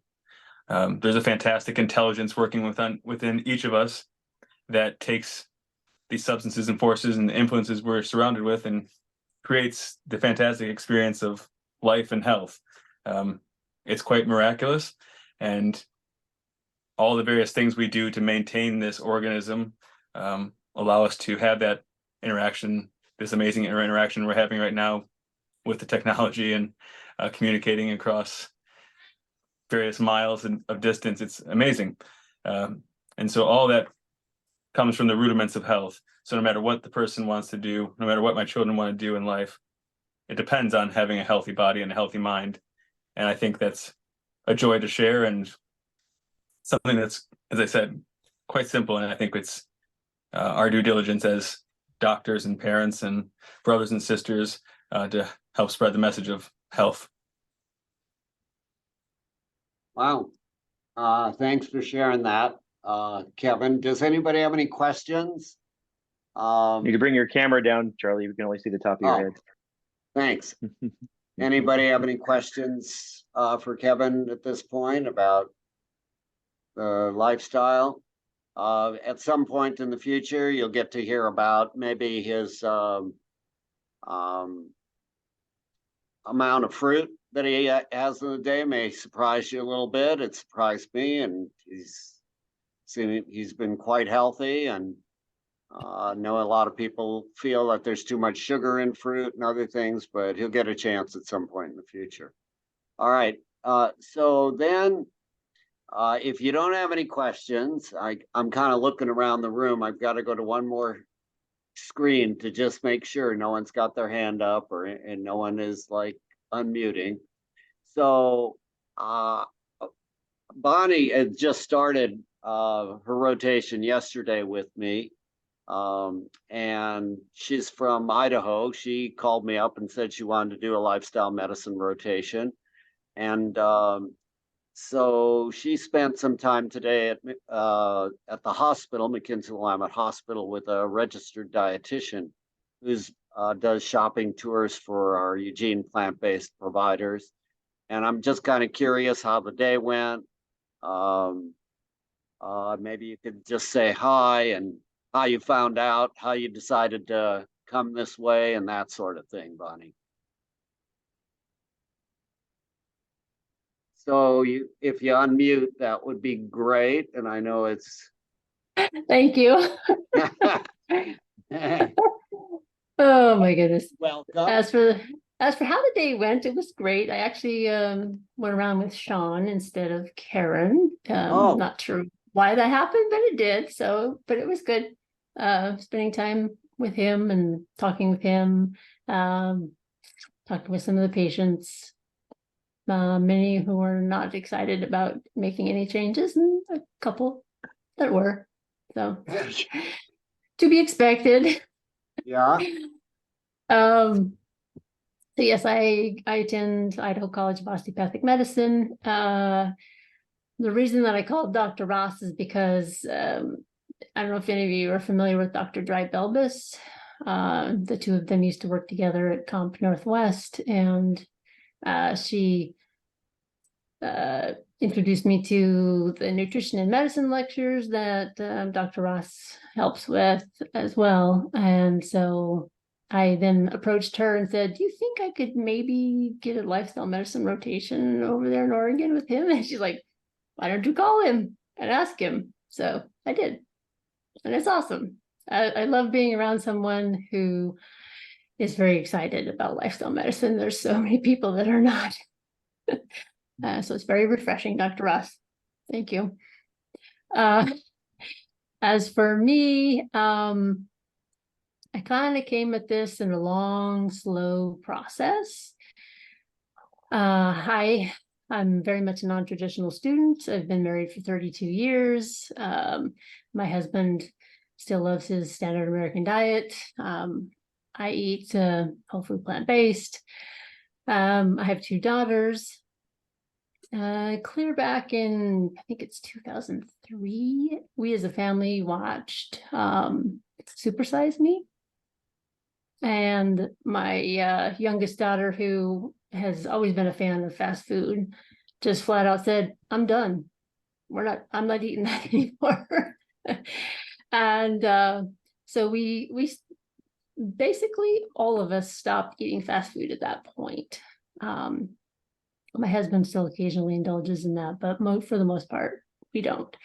There's a fantastic intelligence working within each of us that takes these substances and forces and the influences we're surrounded with and creates the fantastic experience of life and health. It's quite miraculous, and all the various things we do to maintain this organism allow us to have that interaction, this amazing interaction we're having right now with the technology and communicating across various miles of distance. It's amazing. And so all that comes from the rudiments of health. So no matter what the person wants to do, no matter what my children want to do in life, it depends on having a healthy body and a healthy mind. And I think that's a joy to share, and something that's, as I said, quite simple. And I think it's our due diligence as doctors and parents and brothers and sisters to help spread the message of health. Wow. Thanks for sharing that, Kevin. Does anybody have any questions? You can bring your camera down, Charlie. We can only see the top of your head. Thanks. Anybody have any questions for Kevin at this point about the lifestyle? At some point in the future, you'll get to hear about maybe his amount of fruit that he has in a day. May surprise you a little bit. It surprised me, and he's been quite healthy. And I know a lot of people feel that there's too much sugar in fruit and other things, but he'll get a chance at some point in the future. All right. So then, if you don't have any questions, I'm kind of looking around the room. I've got to go to one more screen to just make sure no one's got their hand up and no one is like unmuting. So Bonnie had just started her rotation yesterday with me. And she's from Idaho. She called me up and said she wanted to do a lifestyle medicine rotation. And so she spent some time today at the hospital, McKinsey-Willamette Hospital, with a registered dietitian who's does shopping tours for our Eugene plant-based providers. And I'm just kind of curious how the day went. Maybe you could just say hi and how you found out, how you decided to come this way, and that sort of thing, Bonnie. So if you unmute, that would be great. And I know it's. Thank you. Oh my goodness. Welcome. As for how the day went, it was great. I actually went around with Sean instead of Karen. Not sure why that happened, but it did. So, but it was good. Spending time with him and talking with him, talking with some of the patients. Many who were not excited about making any changes, and a couple that were. So to be expected. Yeah. So yes, I attend Idaho College of Osteopathic Medicine. The reason that I called Dr. Ross is because I don't know if any of you are familiar with Dr. Dry Belbis. The two of them used to work together at Comp Northwest, and she introduced me to the nutrition and medicine lectures that Dr. Ross helps with as well. And so I then approached her and said, do you think I could maybe get a lifestyle medicine rotation over there in Oregon with him? And she's like, why don't you call him and ask him? So I did. And it's awesome. I love being around someone who is very excited about lifestyle medicine. There's so many people that are not. So it's very refreshing, Dr. Ross. Thank you. As for me, I kind of came at this in a long, slow process. I'm very much a non-traditional student. I've been married for 32 years. My husband still loves his standard American diet. I eat whole food plant-based. I have 2 daughters. Clear back in, I think it's 2003, we as a family watched Super Size Me. And my youngest daughter, who has always been a fan of fast food, just flat out said, I'm done. I'm not eating that anymore. And so we basically, all of us stopped eating fast food at that point. My husband still occasionally indulges in that, but for the most part, we don't.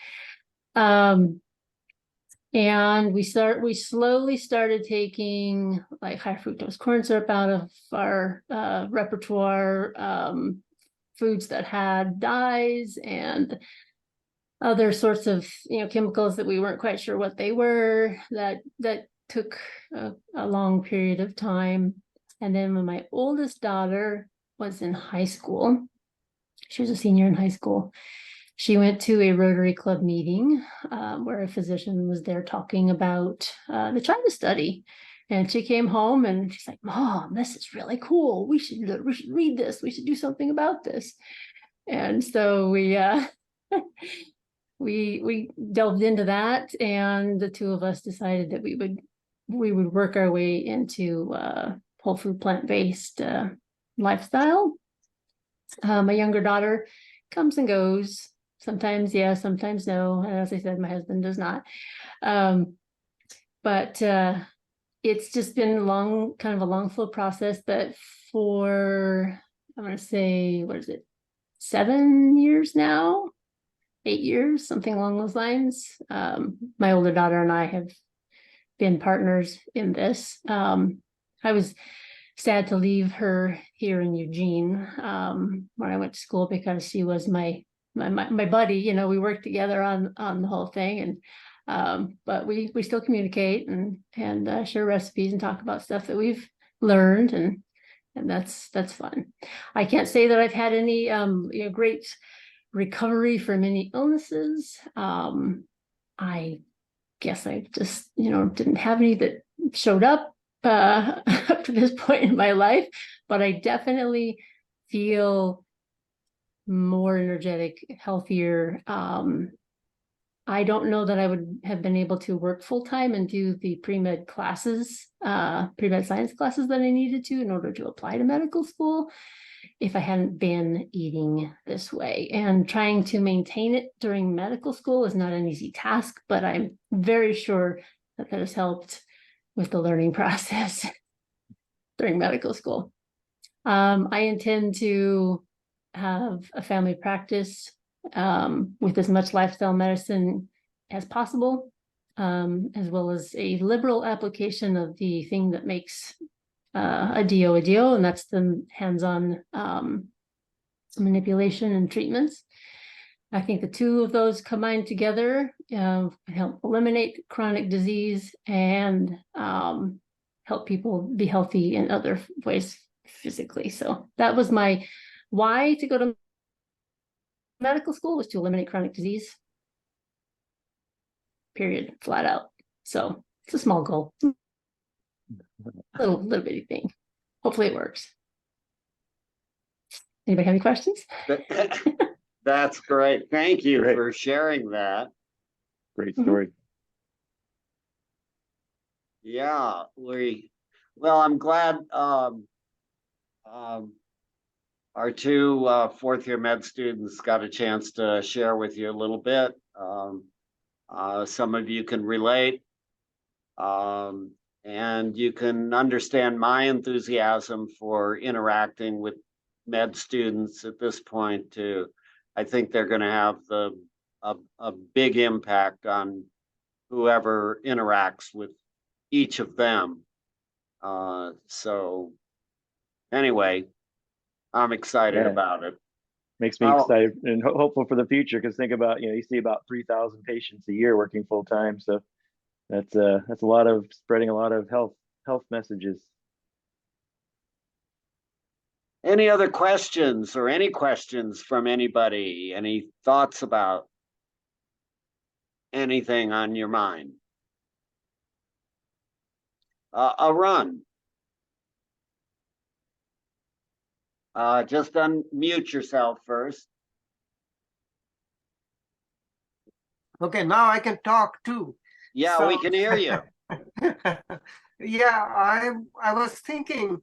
And we slowly started taking like high fructose corn syrup out of our repertoire, foods that had dyes and other sorts of chemicals that we weren't quite sure what they were. That took a long period of time. And then when my oldest daughter was in high school, she was a senior in high school, she went to a Rotary Club meeting where a physician was there talking about the China study. And she came home and she's like, Mom, this is really cool. We should read this. We should do something about this. And so we delved into that, and the two of us decided that we would work our way into whole food plant-based lifestyle. My younger daughter comes and goes. Sometimes yes, sometimes no. And as I said, my husband does not. But it's just been kind of a long flow process. But for, I want to say, 7 years now, 8 years, something along those lines. My older daughter and I have been partners in this. I was sad to leave her here in Eugene when I went to school, because she was my buddy. We worked together on the whole thing, and but we still communicate and share recipes and talk about stuff that we've learned, and that's fun. I can't say that I've had any great recovery from any illnesses. I guess I just, didn't have any that showed up up to this point in my life, but I definitely feel more energetic, healthier. I don't know that I would have been able to work full time and do the pre-med classes, pre-med science classes that I needed to in order to apply to medical school if I hadn't been eating this way. And trying to maintain it during medical school is not an easy task, but I'm very sure that has helped with the learning process during medical school. I intend to have a family practice with as much lifestyle medicine as possible, as well as a liberal application of the thing that makes a DO, and that's the hands-on manipulation and treatments. I think the two of those combined together help eliminate chronic disease and help people be healthy in other ways physically. So that was my why to go to medical school, was to eliminate chronic disease. Period, flat out. So it's a small goal. Little bitty thing. Hopefully it works. Anybody have any questions? That's great. Thank you for sharing that. Great story. Yeah, well, I'm glad our two fourth year med students got a chance to share with you a little bit. Some of you can relate, and you can understand my enthusiasm for interacting with med students at this point too. I think they're going to have a big impact on whoever interacts with each of them. So anyway, I'm excited about it. Makes me excited and hopeful for the future, because think about, you see about 3,000 patients a year working full time. So that's a lot of spreading a lot of health messages. Any other questions or any questions from anybody? Any thoughts about anything on your mind? Arun. Just unmute yourself first. Okay, now I can talk too. Yeah, we can hear you. Yeah, I was thinking,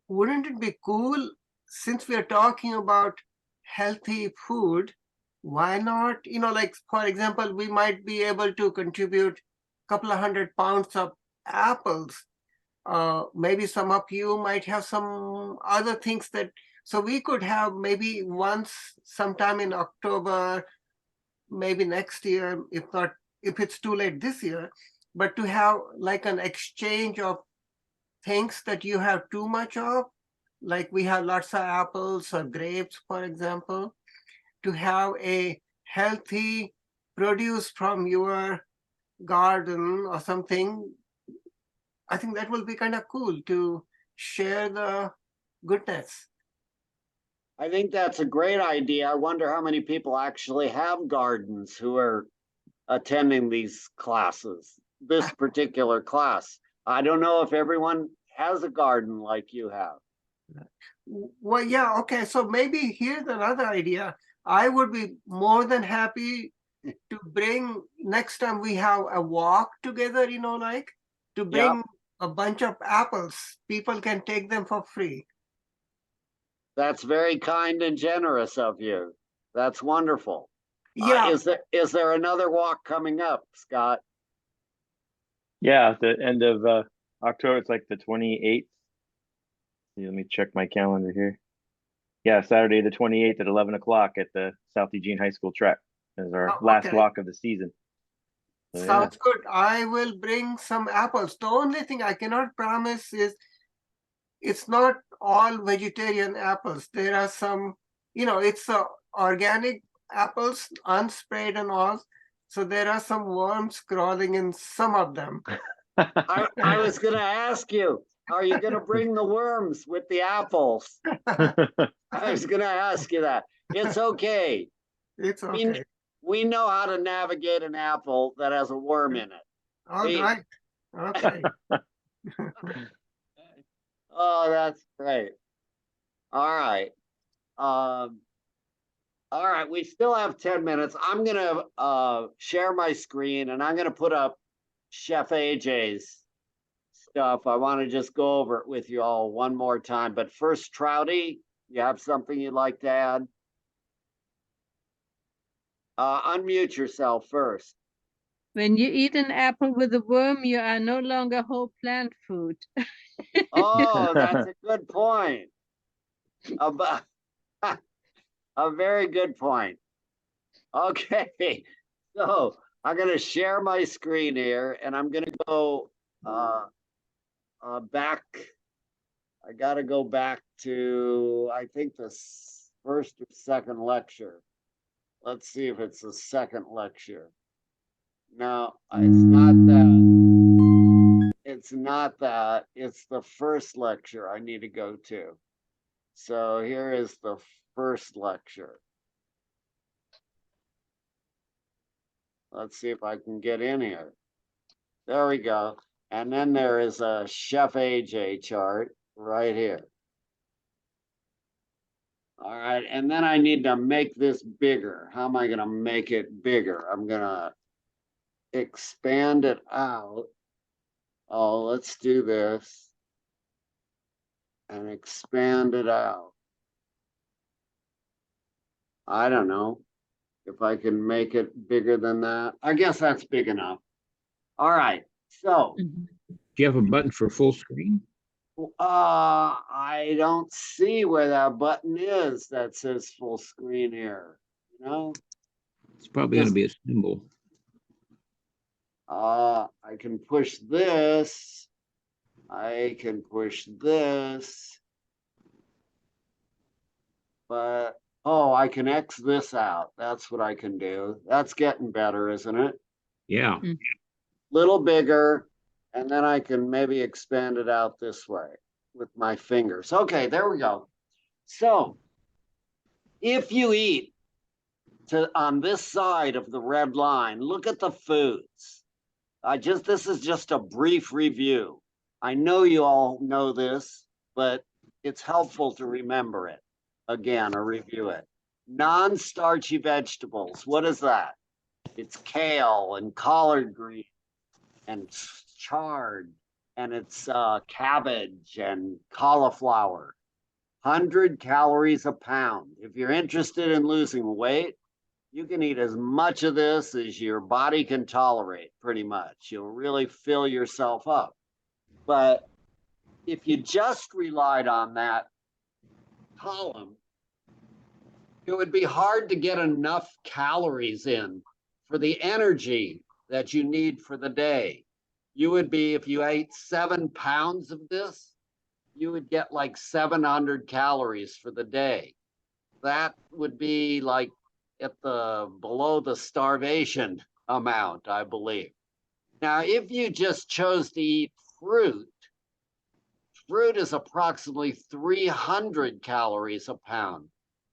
wouldn't it be cool, since we are talking about healthy food, why not, like, for example, we might be able to contribute a couple of 100 pounds of apples. Maybe some of you might have some other things so we could have maybe once sometime in October, maybe next year, if it's too late this year, but to have like an exchange of things that you have too much of, like we have lots of apples or grapes, for example, to have a healthy produce from your garden or something. I think that will be kind of cool to share the goodness. I think that's a great idea. I wonder how many people actually have gardens who are attending these classes, this particular class. I don't know if everyone has a garden like you have. Well, yeah, okay. So maybe here's another idea. I would be more than happy to bring, next time we have a walk together, to bring a bunch of apples. People can take them for free. That's very kind and generous of you. That's wonderful. Yeah. Is there another walk coming up, Scott? Yeah, at the end of October, it's like the 28th. Let me check my calendar here. Yeah, Saturday the 28th at 11 o'clock at the South Eugene High School track is our last walk of the season. So, sounds good. I will bring some apples. The only thing I cannot promise is it's not all vegetarian apples. There are some, it's organic apples, unsprayed and all. So there are some worms crawling in some of them. I was going to ask you, are you going to bring the worms with the apples? I was going to ask you that. It's okay. It's okay. We know how to navigate an apple that has a worm in it. All Wait. right. Okay. Oh, that's great. All right. All right, we still have 10 minutes. I'm gonna share my screen and I'm gonna put up Chef AJ's stuff. I want to just go over it with you all one more time. But first, Trouty, you have something you'd like to add? Unmute yourself first. When you eat an apple with a worm, you are no longer whole plant food. Oh, that's a good point. About a very good point. Okay, so I'm going to share my screen here, and I'm going to go back. I got to go back to, I think, the first or second lecture. Let's see if it's the second lecture. No, it's not that. It's not that. It's the first lecture I need to go to. So here is the first lecture. Let's see if I can get in here. There we go. And then there is a Chef AJ chart right here. All right, and then I need to make this bigger. How am I going to make it bigger? I'm going to expand it out. Oh, let's do this and expand it out. I don't know if I can make it bigger than that. I guess that's big enough. All right, so. Do you have a button for full screen? I don't see where that button is that says full screen here. You know? It's probably going to be a symbol. I can push this. I can push this. But, oh, I can X this out. That's what I can do. That's getting better, isn't it? Yeah. Little bigger. And then I can maybe expand it out this way with my fingers. Okay, there we go. So if you eat on this side of the red line, look at the foods. This is just a brief review. I know you all know this, but it's helpful to remember it again or review it. Non-starchy vegetables, what is that? It's kale and collard green and chard, and it's cabbage and cauliflower. 100 calories a pound. If you're interested in losing weight, you can eat as much of this as your body can tolerate, pretty much. You'll really fill yourself up. But if you just relied on that column, it would be hard to get enough calories in for the energy that you need for the day. You would be, if you ate 7 pounds of this, you would get like 700 calories for the day. That would be like at below the starvation amount, I believe. Now, if you just chose to eat fruit is approximately 300 calories a pound.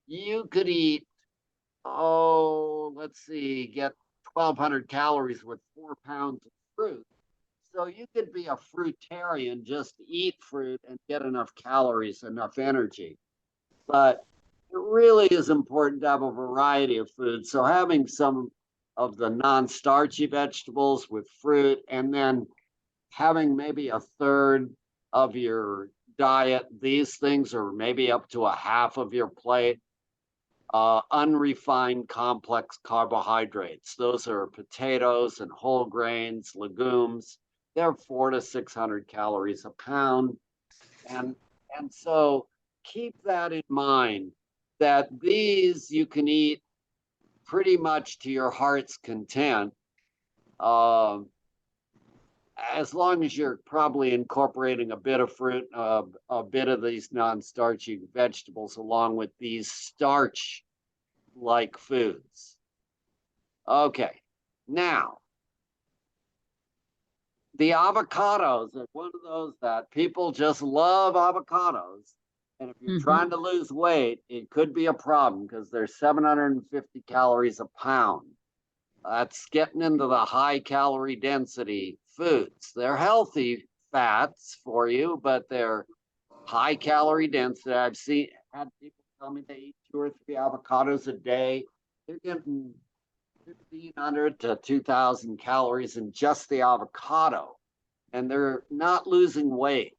You could eat, let's see, get 1,200 calories with 4 pounds of fruit. So you could be a fruitarian, just eat fruit and get enough calories, enough energy. But it really is important to have a variety of foods. So having some of the non-starchy vegetables with fruit, and then having maybe a third of your diet, these things, or maybe up to a half of your plate, unrefined complex carbohydrates. Those are potatoes and whole grains, legumes. They're 400 to 600 calories a pound. And so keep that in mind, that these you can eat pretty much to your heart's content, as long as you're probably incorporating a bit of fruit, a bit of these non-starchy vegetables along with these starch-like foods. Okay, now, the avocados are one of those that people just love avocados. And if you're trying to lose weight, it could be a problem because they're 750 calories a pound. That's getting into the high calorie density foods. They're healthy fats for you, but they're high calorie density. I've had people tell me they eat 2 or 3 avocados a day. They're getting 1,500 to 2,000 calories in just the avocado, and they're not losing weight.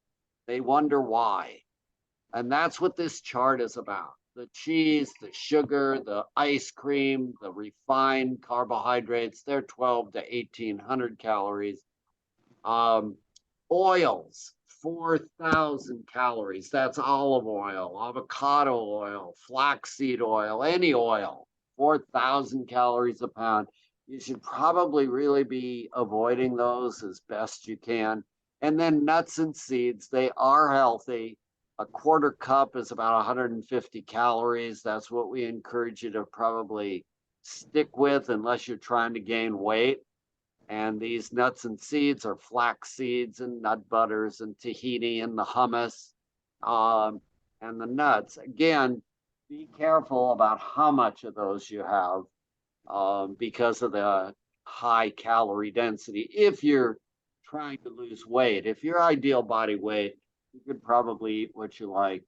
They wonder why. And that's what this chart is about. The cheese, the sugar, the ice cream, the refined carbohydrates, they're 12 to 1,800 calories. Oils, 4,000 calories. That's olive oil, avocado oil, flaxseed oil, any oil, 4,000 calories a pound. You should probably really be avoiding those as best you can. And then nuts and seeds, they are healthy. A quarter cup is about 150 calories. That's what we encourage you to probably stick with unless you're trying to gain weight. And these nuts and seeds are flax seeds and nut butters and tahini and the hummus and the nuts. Again, be careful about how much of those you have because of the high calorie density. If you're trying to lose weight, if your ideal body weight, you could probably eat what you like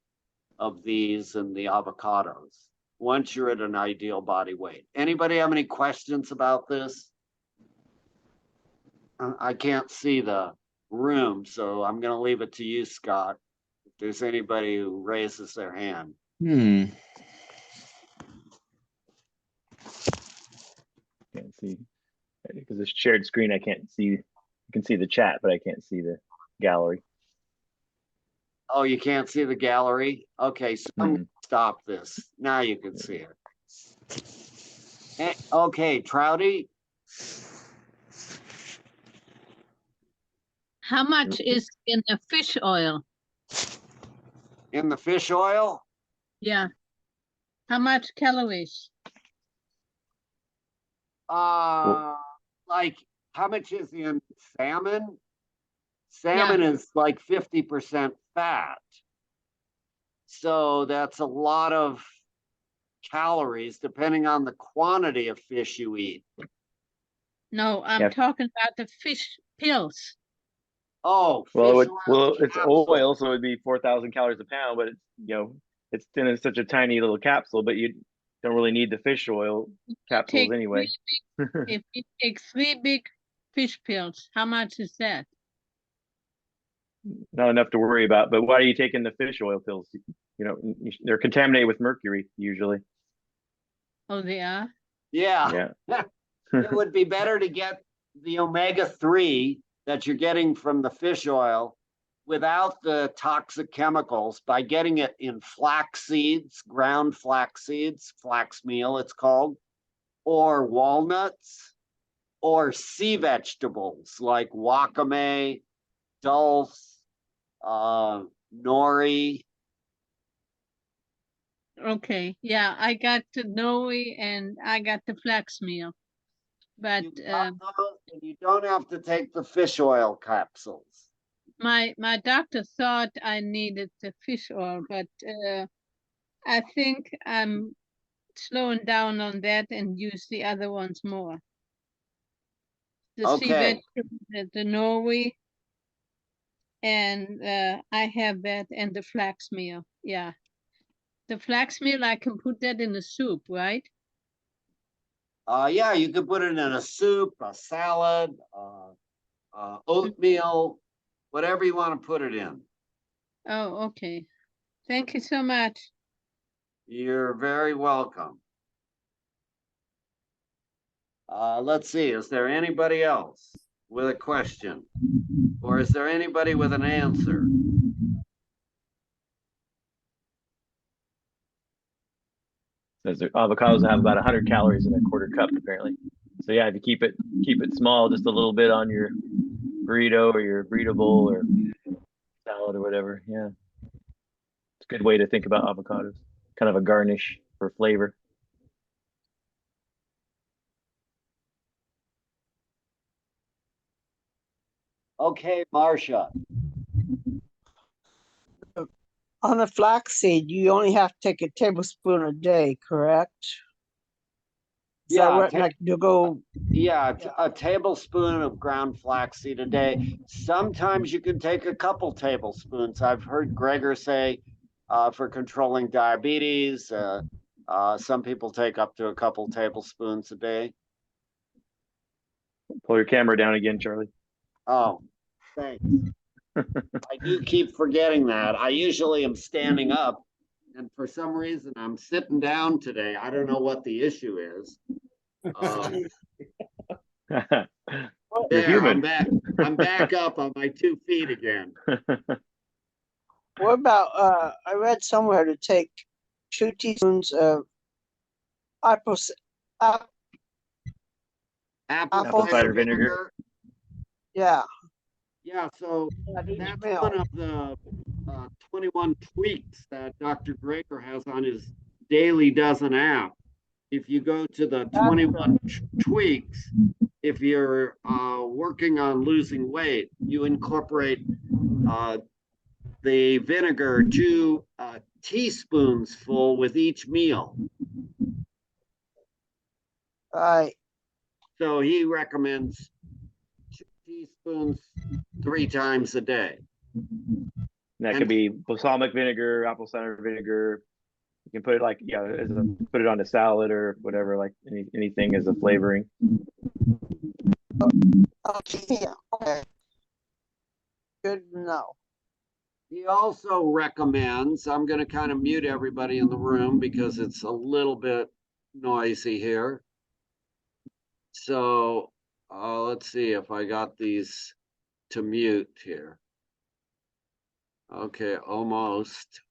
of these and the avocados once you're at an ideal body weight. Anybody have any questions about this? I can't see the room, so I'm going to leave it to you, Scott, if there's anybody who raises their hand. Can't see because it's shared screen. I can't see. I can see the chat, but I can't see the gallery. Oh, you can't see the gallery? Okay, so I'm gonna stop this. Now you can see it. Okay, Trouty. How much is in the fish oil? In the fish oil? Yeah. How much calories? Like how much is in salmon? Salmon is like 50% fat. So that's a lot of calories depending on the quantity of fish you eat. No, I'm talking about the fish pills. Oh, well, fish oil it's oil, so it'd be 4,000 calories a pound, but it's it's in such a tiny little capsule, but you don't really need the fish oil capsules anyway. If you take 3 big fish pills, how much is that? Not enough to worry about, but why are you taking the fish oil pills? They're contaminated with mercury usually. Oh, they are? Yeah. It would be better to get the omega-3 that you're getting from the fish oil without the toxic chemicals by getting it in flax seeds, ground flax seeds, flax meal it's called, or walnuts, or sea vegetables like wakame, dulse, nori. Okay, yeah, I got the nori and I got the flax meal. But you don't have to take the fish oil capsules. My doctor thought I needed the fish oil, but I think I'm slowing down on that and use the other ones more. The sea vegetable, the nori, and I have that, and the flax meal. Yeah, the flax meal, I can put that in a soup, right? Yeah, you could put it in a soup, a salad, oatmeal, whatever you want to put it in. Oh, okay. Thank you so much. You're very welcome. Let's see, is there anybody else with a question? Or is there anybody with an answer? Says the avocados have about 100 calories in a quarter cup, apparently. So yeah, if you keep it small, just a little bit on your burrito or your burrito bowl or salad or whatever. Yeah, it's a good way to think about avocados. Kind of a garnish for flavor. Okay, Marcia. On the flaxseed, you only have to take a tablespoon a day, correct? Yeah, what, like you go, yeah, a tablespoon of ground flaxseed a day. Sometimes you can take a couple tablespoons. I've heard Gregor say for controlling diabetes, some people take up to a couple tablespoons a day. Pull your camera down again, Charlie. Oh, thanks. I do keep forgetting that. I usually am standing up, and for some reason I'm sitting down today. I don't know what the issue is. You're There, human. I'm back up on my 2 feet again. what about, I read somewhere to take 2 teaspoons of apple Apple cider vinegar. Yeah. Yeah, so each that's meal. one of the 21 tweaks that Dr. Gregor has on his Daily Dozen app. If you go to the 21 tweaks, if you're working on losing weight, you incorporate the vinegar 2 teaspoons full with each meal. Right. So he recommends 2 teaspoons 3 times a day. That could be balsamic vinegar, apple cider vinegar. You can put it like, yeah, put it on a salad or whatever, like anything as a flavoring. Okay. Okay. Good to know. He also recommends, I'm going to kind of mute everybody in the room because it's a little bit noisy here. So let's see if I got these to mute here. Okay, almost.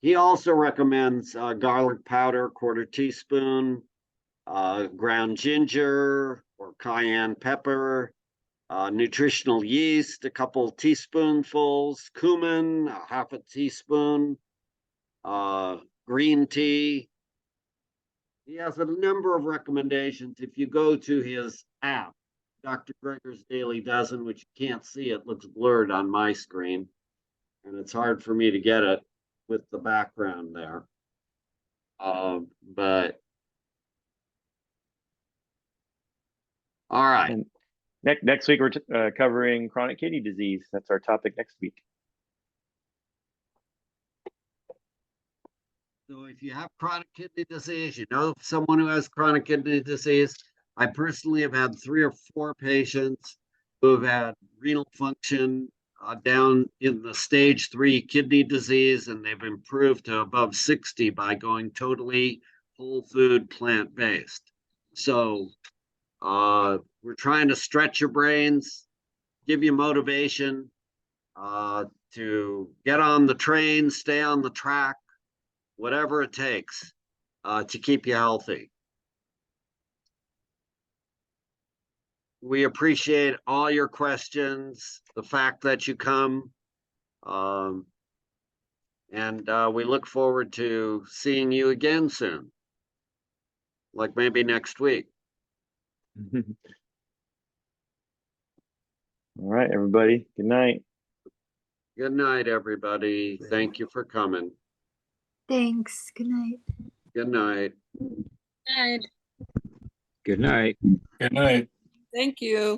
He also recommends garlic powder, 1/4 teaspoon, ground ginger or cayenne pepper, nutritional yeast, a couple teaspoonfuls, cumin, 1/2 teaspoon, green tea. He has a number of recommendations. If you go to his app, Dr. Gregor's Daily Dozen, which you can't see, it looks blurred on my screen, and it's hard for me to get it with the background there. But all right. And next week we're covering chronic kidney disease. That's our topic next week. So if you have chronic kidney disease, you know someone who has chronic kidney disease. I personally have had 3 or 4 patients who have had renal function down in the stage 3 kidney disease, and they've improved to above 60 by going totally whole food plant-based. So we're trying to stretch your brains, give you motivation to get on the train, stay on the track, whatever it takes to keep you healthy. We appreciate all your questions, the fact that you come, and we look forward to seeing you again soon, like maybe next week. All right, everybody. Good night. Good night, everybody. Thank you for coming. Thanks. Good night. Good night. Right. Good night. Good night. Thank you.